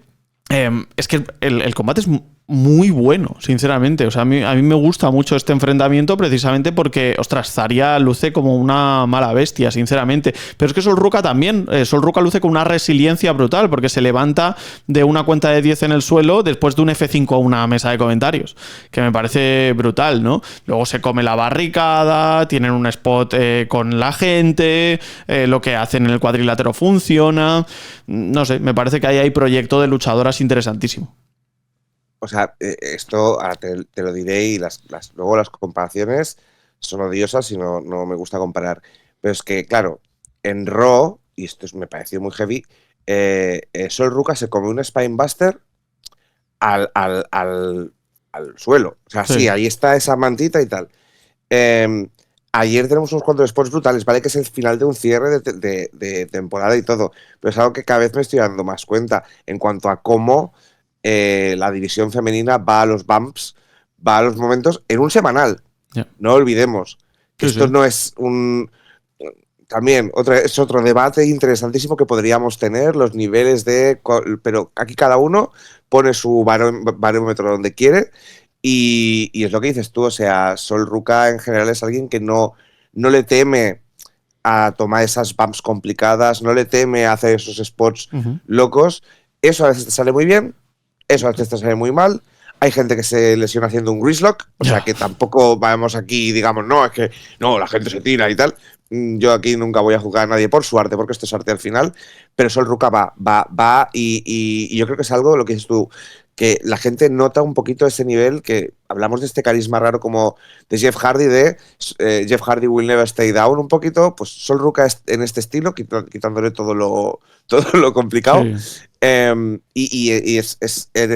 es que el combate es muy bueno, sinceramente. O sea, a mí me gusta mucho este enfrentamiento precisamente porque, ostras, Zarya luce como una mala bestia, sinceramente. Pero es que Sol Ruka también. Sol Ruka luce con una resiliencia brutal porque se levanta de una cuenta de 10 en el suelo después de un F5 a una mesa de comentarios, que me parece brutal, ¿no? Luego se come la barricada, tienen un spot con la gente, lo que hacen en el cuadrilátero funciona. No sé, me parece que ahí hay proyecto de luchadoras interesantísimo. O sea, esto ahora te lo diré y luego las comparaciones son odiosas y no me gusta comparar. Pero es que, claro, en Raw, y esto me pareció muy heavy, Sol Ruka se come un Spinebuster al suelo. O sea, sí, ahí está esa mantita y tal. Ayer tenemos unos cuantos spots brutales, vale que es el final de un cierre de temporada y todo, pero es algo que cada vez me estoy dando más cuenta en cuanto a cómo la división femenina va a los bumps, va a los momentos en un semanal. Yeah. No olvidemos que esto no es un... También es otro debate interesantísimo que podríamos tener, los niveles de... Pero aquí cada uno pone su barómetro donde quiere y es lo que dices tú, o sea, Sol Ruka en general es alguien que no le teme a tomar esas bumps complicadas, no le teme a hacer esos spots locos. Eso a veces te sale muy bien, eso a veces te sale muy mal. Hay gente que se lesiona haciendo un Grislock, o sea que tampoco vamos aquí y digamos, no, es que no, la gente se tira y tal, yo aquí nunca voy a juzgar a nadie por su arte, porque esto es arte al final, pero Sol Ruka va y yo creo que es algo, lo que dices tú, que la gente nota un poquito ese nivel, que hablamos de este carisma raro como de Jeff Hardy, Jeff Hardy will never stay down un poquito, pues Sol Ruka en este estilo, quitándole todo lo complicado. Sí.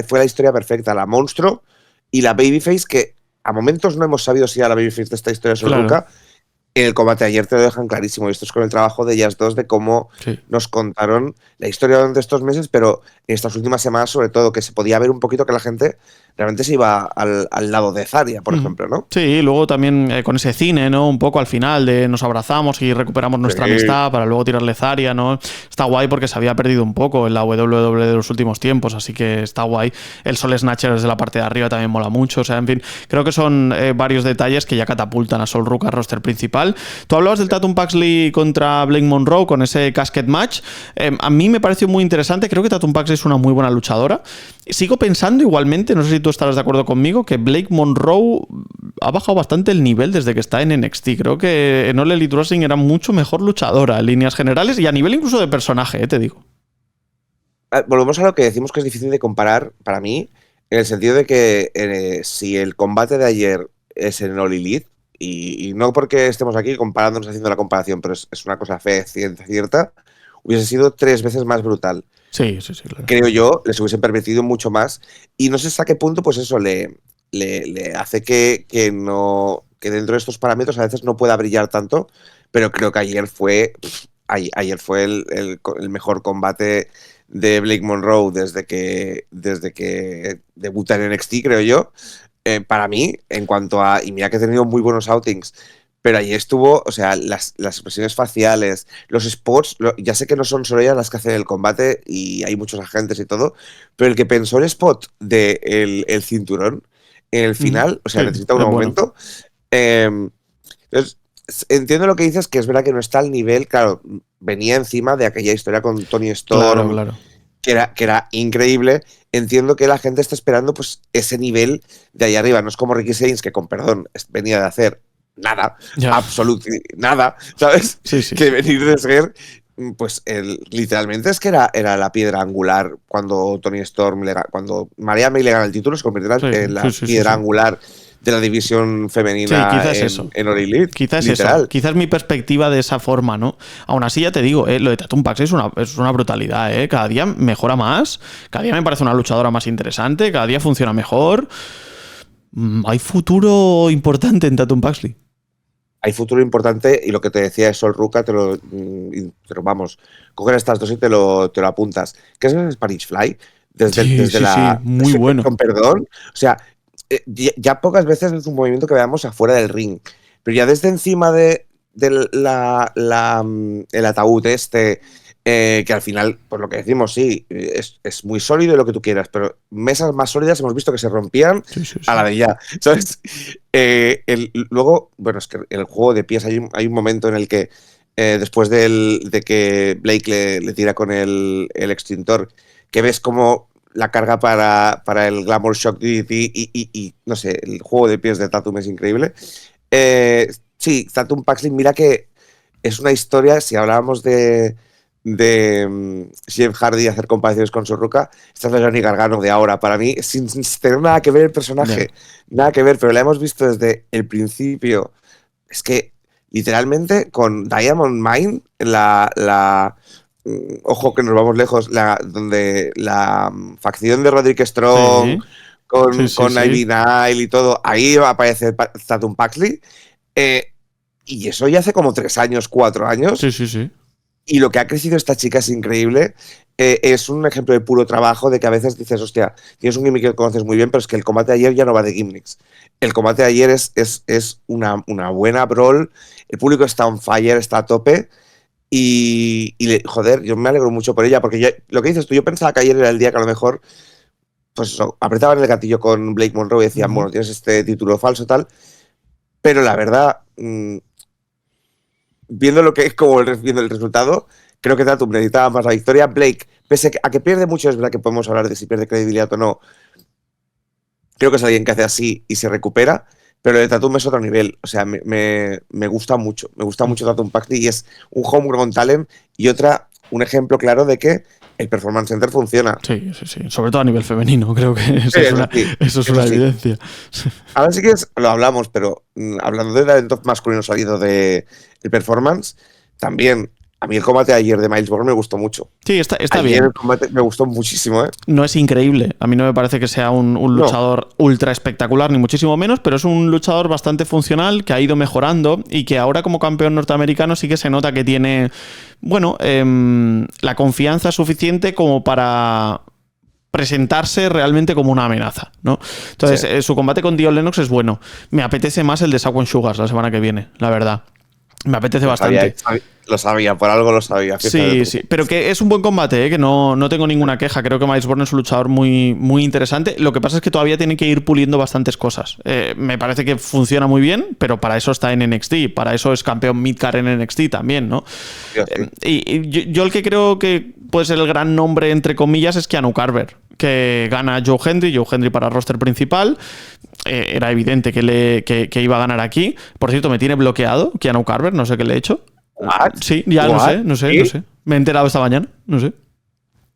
Fue la historia perfecta, la monstruo y la babyface, que a momentos no hemos sabido si era la babyface de esta historia de Sol Claro. Ruka. En el combate de ayer te lo dejan clarísimo, y esto es con el trabajo de ellas dos, de cómo Sí. nos contaron la historia durante estos meses, pero en estas últimas semanas sobre todo, que se podía ver un poquito que la gente realmente se iba al lado de Zarya, por ejemplo, ¿no? Sí, y luego también con ese cine, ¿no? Un poco al final de nos abrazamos y recuperamos nuestra amistad para luego tirarle Zarya, ¿no? Está guay porque se había perdido un poco en la WWE de los últimos tiempos, así que está guay. El Sol Snatcher desde la parte de arriba también mola mucho, o sea, en fin, creo que son varios detalles que ya catapultan a Sol Ruka al roster principal. Tú hablabas del Tatum Paxley contra Blake Monroe con ese casket match. A mí me pareció muy interesante, creo que Tatum Paxley es una muy buena luchadora. Sigo pensando igualmente, no sé si tú estarás de acuerdo conmigo, que Blake Monroe ha bajado bastante el nivel desde que está en NXT. Creo que en All Elite Wrestling era mucho mejor luchadora en líneas generales y a nivel incluso de personaje, te digo. Volvemos a lo que decimos, que es difícil de comparar para mí, en el sentido de que si el combate de ayer es en All Elite, y no porque estemos aquí comparándonos, haciendo la comparación, pero es una cosa cierta, hubiese sido 3 veces más brutal. Sí, claro. Creo yo, les hubiesen permitido mucho más. Y no sé hasta qué punto, pues eso le hace que dentro de estos parámetros a veces no pueda brillar tanto, pero creo que ayer fue el mejor combate de Blake Monroe desde que debuta en NXT, creo yo. Para mí, en cuanto a... Y mira que he tenido muy buenos outings, pero ahí estuvo, o sea, las expresiones faciales, los spots, ya sé que no son solo ellas las que hacen el combate y hay muchos agentes y todo, pero el que pensó el spot del el cinturón en el final, o sea, Sí, necesita un es bueno. momento. Entonces, entiendo lo que dices, que es verdad que no está al nivel, claro, venía encima de aquella historia con Tony Storm, Claro. que era increíble. Entiendo que la gente está esperando pues ese nivel de ahí arriba. No es como Ricky Sainz, que con perdón venía de hacer nada, Ya. absolutamente nada, ¿sabes? Sí. Que venir de ser, pues literalmente es que era la piedra angular cuando Tony Storm, cuando Miami le gana el título, se convierte en la piedra angular de la división femenina en All Elite. Quizás literal. eso. Quizás mi perspectiva de esa forma, ¿no? Aún así, ya te digo, lo de Tatum Paxley es una brutalidad, ¿eh? Cada día mejora más, cada día me parece una luchadora más interesante, cada día funciona mejor. Hay futuro importante en Tatum Paxley. Hay futuro importante, y lo que te decía es Sol Ruka, te lo vamos, coger estas dos y te lo apuntas. ¿Qué es el Spanish Fly? Desde la... Sí, muy bueno. Con perdón, o sea, ya pocas veces es un movimiento que veamos afuera del ring, pero ya desde encima de el ataúd que al final, por lo que decimos, sí, es muy sólido y lo que tú quieras, pero mesas más sólidas hemos visto que se rompían a la de ya, ¿sabes? Luego, bueno, es que el juego de pies, hay un momento en el que después de que Blake le tira con el extintor, que ves como la carga para el Glamour Shock DDT y no sé, el juego de pies de Tatum es increíble. Sí, Tatum Paxley, mira que es una historia, si hablábamos de Jeff Hardy hacer comparaciones con Sol Ruka, esta es la Johnny Gargano de ahora, para mí, sin tener nada que ver el personaje, nada que ver, pero la hemos visto desde el principio. Es que literalmente con Diamond Mine, ojo que nos vamos lejos, donde la facción de Roderick Strong con Ivy Nile y todo, ahí va a aparecer Tatum Paxley, y eso ya hace como 3 años, 4 años. Sí. Y lo que ha crecido esta chica es increíble. Es un ejemplo de puro trabajo, de que a veces dices, hostia, tienes un gimmick que conoces muy bien, pero es que el combate de ayer ya no va de gimmicks. El combate de ayer es una buena brawl, el público está on fire, está a tope, y joder, yo me alegro mucho por ella, porque lo que dices tú, yo pensaba que ayer era el día que a lo mejor pues apretaban el gatillo con Blake Monroe y decían, bueno, tienes este título falso tal, pero la verdad... viendo lo que es como viendo el resultado, creo que Tatum necesitaba más la victoria. Blake, pese a que pierde mucho, es verdad que podemos hablar de si pierde credibilidad o no. Creo que es alguien que hace así y se recupera, Pero de Tatum es otro nivel. O sea, me gusta mucho. Me gusta mucho Tatum Paxley y es un homegrown talent y un ejemplo claro de que el Performance Center funciona. Sí. Sobre todo a nivel femenino, creo que eso es una evidencia. Ahora sí que lo hablamos, pero hablando de talento masculino salido del Performance, también a mí el combate de ayer de Miles Borne me gustó mucho. Sí, está ayer bien. El combate me gustó muchísimo, ¿eh? No es increíble. A mí no me parece que sea un luchador ultra espectacular, ni muchísimo menos, pero es un luchador bastante funcional, que ha ido mejorando y que ahora como campeón norteamericano sí que se nota que tiene, la confianza suficiente como para presentarse realmente como una amenaza, ¿no? Entonces, su combate con Dio Lennox es bueno. Me apetece más el de Saquon Sugars la semana que viene, la verdad. Me apetece bastante. Lo sabía, por algo lo sabía. Sí, pero que es un buen combate, que no tengo ninguna queja. Creo que Miles Borne es un luchador muy, muy interesante. Lo que pasa es que todavía tiene que ir puliendo bastantes cosas. Me parece que funciona muy bien, pero para eso está en NXT. Para eso es campeón midcard en NXT también, ¿no? Sí. Y yo el que creo que puede ser el gran nombre, entre comillas, es Keanu Carver, que gana Joe Hendry para roster principal. Era evidente que iba a ganar aquí. Por cierto, me tiene bloqueado Keanu Carver, no sé qué le he hecho. ¿What? Sí, ya no sé. Me he enterado esta mañana, no sé.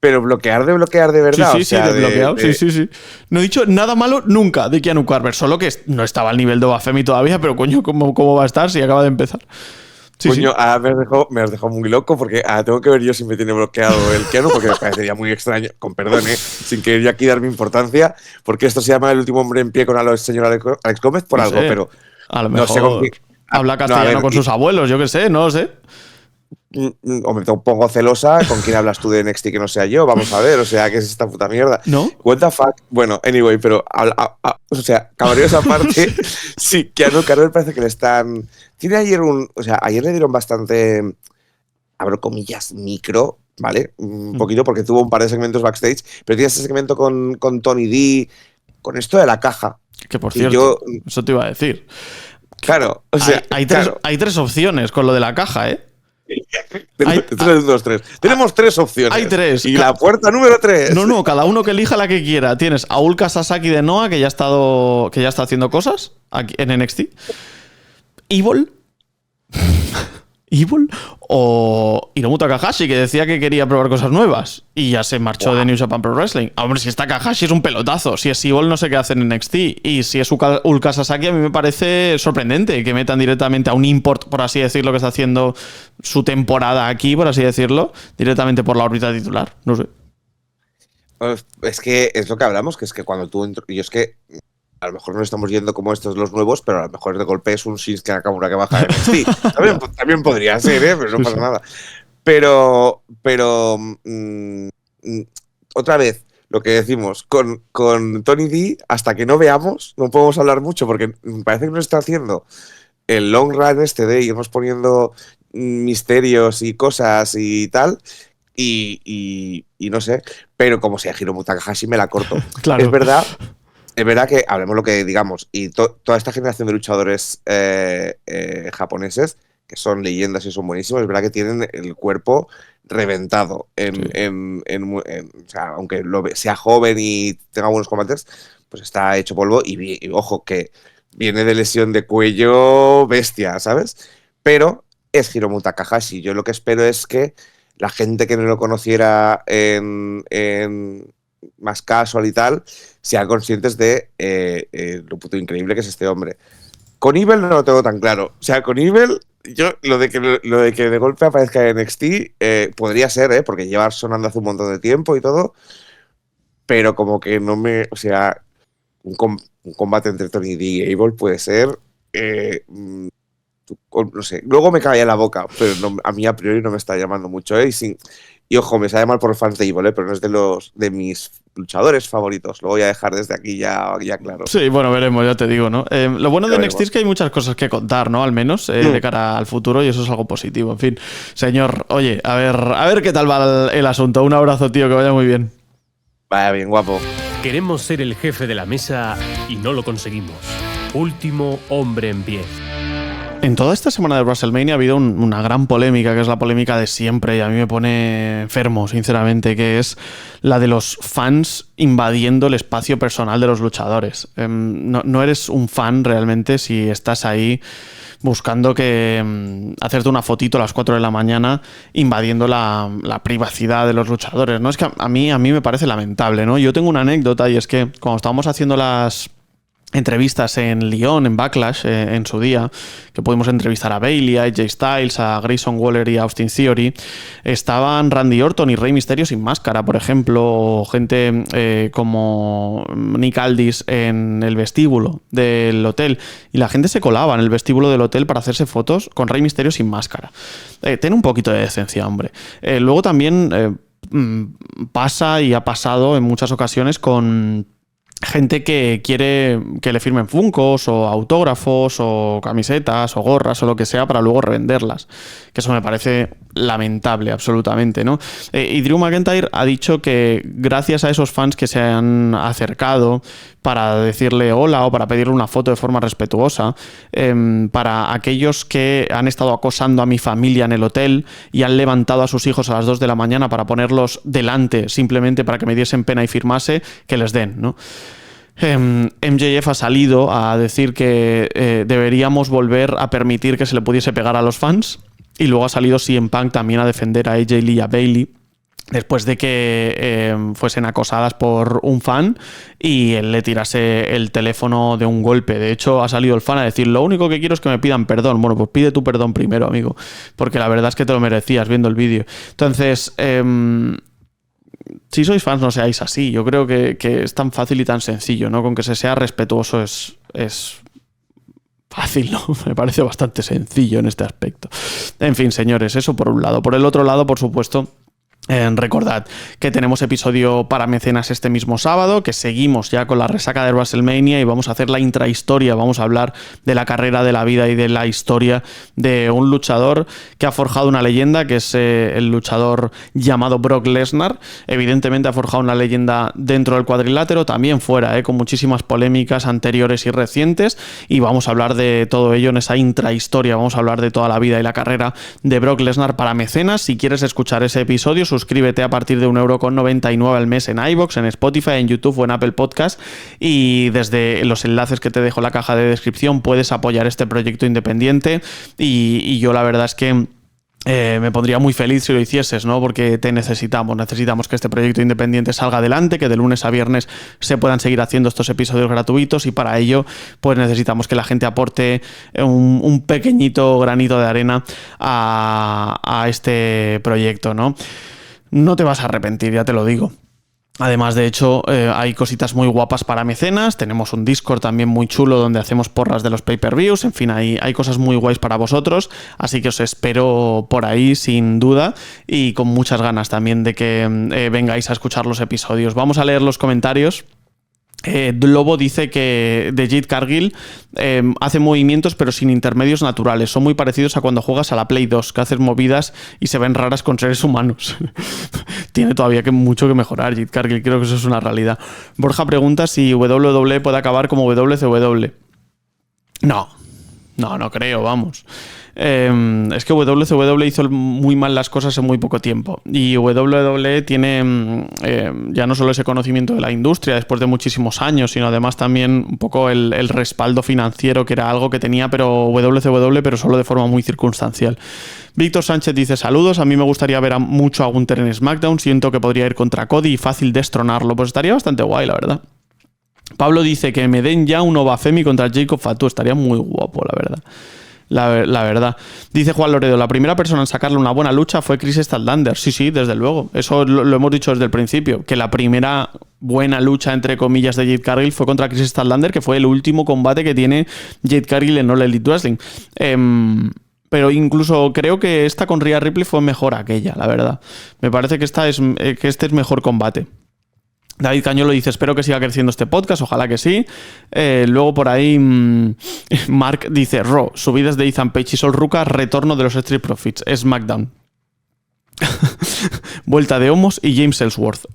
Pero bloquear de verdad. Sí, de bloqueado. Sí. No he dicho nada malo nunca de Keanu Carver, solo que no estaba al nivel de Bafemi todavía, pero coño, ¿cómo va a estar si acaba de empezar? Coño, me has dejado muy loco porque tengo que ver yo si me tiene bloqueado el Keanu, porque me parecería muy extraño, con perdón, sin querer yo aquí dar mi importancia, porque esto se llama El último hombre en pie con el señor Alex Gómez por algo, pero a lo mejor no sé con quién. Habla castellano con sus abuelos, yo qué sé, no lo sé. O me pongo celosa, ¿con quién hablas tú de NXT que no sea yo? Vamos a ver, o sea, ¿qué es esta puta mierda? ¿No? What the fuck? Bueno, anyway, pero o sea, caballeros aparte, sí, Keanu Carver parece que le están... Tiene ayer ayer le dieron bastante, abro comillas, micro, ¿vale? Un poquito, porque tuvo un par de segmentos backstage, pero tiene ese segmento con Tony D, con esto de la caja. Que por cierto, eso te iba a decir. Claro, o sea, hay tres opciones con lo de la caja, ¿eh? Tenemos tres opciones. Hay tres. Y la puerta número 3. No, cada uno que elija la que quiera. Tienes a Ulka Sasaki de Noah, que ya está haciendo cosas aquí en NXT. Evil o Hiromu Takahashi, que decía que quería probar cosas nuevas y ya se marchó de New Japan Pro Wrestling. Hombre, si es Takahashi es un pelotazo. Si es Evil no sé qué hacen en NXT. Y si es Ulka Sasaki, a mí me parece sorprendente que metan directamente a un import, por así decirlo, que está haciendo su temporada aquí, por así decirlo, directamente por la órbita titular. No sé. Es que es lo que hablamos, que es que cuando tú y es que a lo mejor no estamos yendo como estos los nuevos, pero a lo mejor de golpe es un Shinsuke Nakamura que baja de NXT. también podría ser, pero no pasa nada. Pero otra vez, lo que decimos, con Tony D, hasta que no veamos, no podemos hablar mucho, porque me parece que nos está haciendo el long run de irnos poniendo misterios y cosas y tal, y no sé, pero como sea Hiromu Takahashi me la corto. Claro. Es verdad que, hablemos lo que digamos, y toda esta generación de luchadores japoneses, que son leyendas y son buenísimos, es verdad que tienen el cuerpo reventado. O sea, aunque sea joven y tenga buenos combates, pues está hecho polvo y ojo, que viene de lesión de cuello bestia, ¿sabes? Pero es Hiromu Takahashi. Yo lo que espero es que la gente que no lo conociera en más casual y tal, sean conscientes de lo puto increíble que es este hombre. Con Evil no lo tengo tan claro. O sea, con Evil, yo lo de que de golpe aparezca en NXT podría ser, porque lleva sonando hace un montón de tiempo y todo, pero como que no me... O sea, un combate entre Tony D y Evil puede ser... no sé, luego me cae en la boca, pero a mí a priori no me está llamando mucho, y ojo, me sale mal por fans de Evil, pero no es de mis luchadores favoritos. Lo voy a dejar desde aquí ya claro. Sí, bueno, veremos, ya te digo, ¿no? Lo bueno de NXT es que hay muchas cosas que contar, ¿no? Al menos de cara al futuro, y eso es algo positivo. En fin, señor, oye, a ver qué tal va el asunto. Un abrazo, tío, que vaya muy bien. Vaya bien, guapo. Queremos ser el jefe de la mesa y no lo conseguimos. Último hombre en pie. En toda esta semana de WrestleMania ha habido una gran polémica, que es la polémica de siempre, y a mí me pone enfermo, sinceramente, que es la de los fans invadiendo el espacio personal de los luchadores. No eres un fan realmente si estás ahí buscando hacerte una fotito a las 4 de la mañana invadiendo la privacidad de los luchadores, ¿no? Es que a mí me parece lamentable, ¿no? Yo tengo una anécdota, y es que cuando estábamos haciendo las entrevistas en Lyon, en Backlash, en su día, que pudimos entrevistar a Bayley, a AJ Styles, a Grayson Waller y a Austin Theory, estaban Randy Orton y Rey Mysterio sin máscara, por ejemplo, o gente como Nick Aldis en el vestíbulo del hotel, y la gente se colaba en el vestíbulo del hotel para hacerse fotos con Rey Mysterio sin máscara. Ten un poquito de decencia, hombre. Luego también pasa, y ha pasado en muchas ocasiones, con gente que quiere que le firmen funcos o autógrafos o camisetas o gorras o lo que sea para luego revenderlas, que eso me parece lamentable absolutamente, ¿no? Y Drew McIntyre ha dicho que gracias a esos fans que se han acercado para decirle hola o para pedirle una foto de forma respetuosa, para aquellos que han estado acosando a mi familia en el hotel y han levantado a sus hijos a las 2 de la mañana para ponerlos delante simplemente para que me diesen pena y firmase, que les den, ¿no? MJF ha salido a decir que deberíamos volver a permitir que se le pudiese pegar a los fans, y luego ha salido CM Punk también a defender a AJ Lee y a Bayley después de que fuesen acosadas por un fan y él le tirase el teléfono de un golpe. De hecho, ha salido el fan a decir: lo único que quiero es que me pidan perdón. Bueno, pues pide tu perdón primero, amigo, porque la verdad es que te lo merecías viendo el vídeo. Entonces, si sois fans, no seáis así. Yo creo que es tan fácil y tan sencillo, ¿no? Con que se sea respetuoso es fácil, ¿no? Me parece bastante sencillo en este aspecto. En fin, señores, eso por un lado. Por el otro lado, por supuesto, recordad que tenemos episodio para mecenas este mismo sábado, que seguimos ya con la resaca de WrestleMania y vamos a hacer la intrahistoria, vamos a hablar de la carrera, de la vida y de la historia de un luchador que ha forjado una leyenda, que es el luchador llamado Brock Lesnar. Evidentemente ha forjado una leyenda dentro del cuadrilátero, también fuera, con muchísimas polémicas anteriores y recientes, y vamos a hablar de todo ello en esa intrahistoria. Vamos a hablar de toda la vida y la carrera de Brock Lesnar para mecenas. Si quieres escuchar ese episodio, suscríbete a partir de 1,99€ al mes en iVoox, en Spotify, en YouTube o en Apple Podcast, y desde los enlaces que te dejo en la caja de descripción puedes apoyar este proyecto independiente, y yo la verdad es que me pondría muy feliz si lo hicieses, ¿no? Porque te necesitamos que este proyecto independiente salga adelante, que de lunes a viernes se puedan seguir haciendo estos episodios gratuitos, y para ello pues necesitamos que la gente aporte un pequeñito granito de arena a este proyecto, ¿no? No te vas a arrepentir, ya te lo digo. Además, de hecho, hay cositas muy guapas para mecenas. Tenemos un Discord también muy chulo donde hacemos porras de los pay-per-views. En fin, hay cosas muy guays para vosotros. Así que os espero por ahí sin duda, y con muchas ganas también de que vengáis a escuchar los episodios. Vamos a leer los comentarios. Lobo dice que de Jade Cargill hace movimientos pero sin intermedios naturales, son muy parecidos a cuando juegas a la Play 2, que haces movidas y se ven raras con seres humanos. Tiene todavía mucho que mejorar Jade Cargill, creo que eso es una realidad. Borja pregunta si WWE puede acabar como WCW. No creo, vamos. Es que WCW hizo muy mal las cosas en muy poco tiempo, y WWE tiene ya no solo ese conocimiento de la industria después de muchísimos años, sino además también un poco el respaldo financiero, que era algo que tenía pero WCW, pero solo de forma muy circunstancial. Víctor Sánchez dice: saludos, a mí me gustaría ver mucho a Gunther en SmackDown, siento que podría ir contra Cody y fácil destronarlo. Pues estaría bastante guay, la verdad. Pablo dice que me den ya un Obafemi contra Jacob Fatu, estaría muy guapo, la verdad. La verdad. Dice Juan Loredo: la primera persona en sacarle una buena lucha fue Chris Statlander. Sí, desde luego. Eso lo hemos dicho desde el principio, que la primera buena lucha, entre comillas, de Jade Cargill fue contra Chris Statlander, que fue el último combate que tiene Jade Cargill en All Elite Wrestling. Pero incluso creo que esta con Rhea Ripley fue mejor aquella, la verdad. Me parece que este es mejor combate. David Cañolo dice: espero que siga creciendo este podcast, ojalá que sí. Luego por ahí Mark dice: Raw, subidas de Ethan Page y Sol Ruka, retorno de los Street Profits, SmackDown. Vuelta de Homos y James Ellsworth.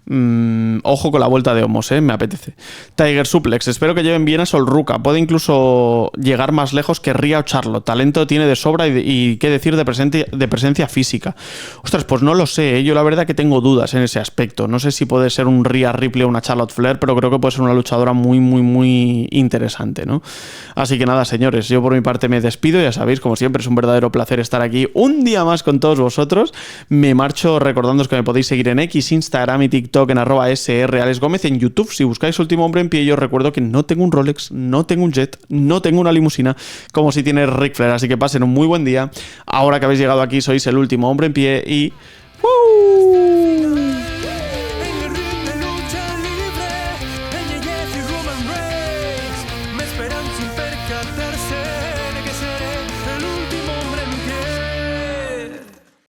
Ojo con la vuelta de Homos, me apetece. Tiger Suplex, espero que lleven bien a Sol Ruka. Puede incluso llegar más lejos que Rhea o Charlotte. Talento tiene de sobra y qué decir de presencia física. Ostras, pues no lo sé, yo la verdad que tengo dudas en ese aspecto. No sé si puede ser un Rhea Ripley o una Charlotte Flair, pero creo que puede ser una luchadora muy, muy, muy interesante, ¿no? Así que nada, señores, yo por mi parte me despido. Ya sabéis, como siempre, es un verdadero placer estar aquí un día más con todos vosotros. Me marcho recordándoos que me podéis seguir en X, Instagram y TikTok en @sralesgomez, en YouTube si buscáis Último Hombre en Pie. Yo recuerdo que no tengo un Rolex, no tengo un jet, no tengo una limusina como si tiene Ric Flair, así que pasen un muy buen día. Ahora que habéis llegado aquí sois el Último Hombre en Pie y... ¡Woo!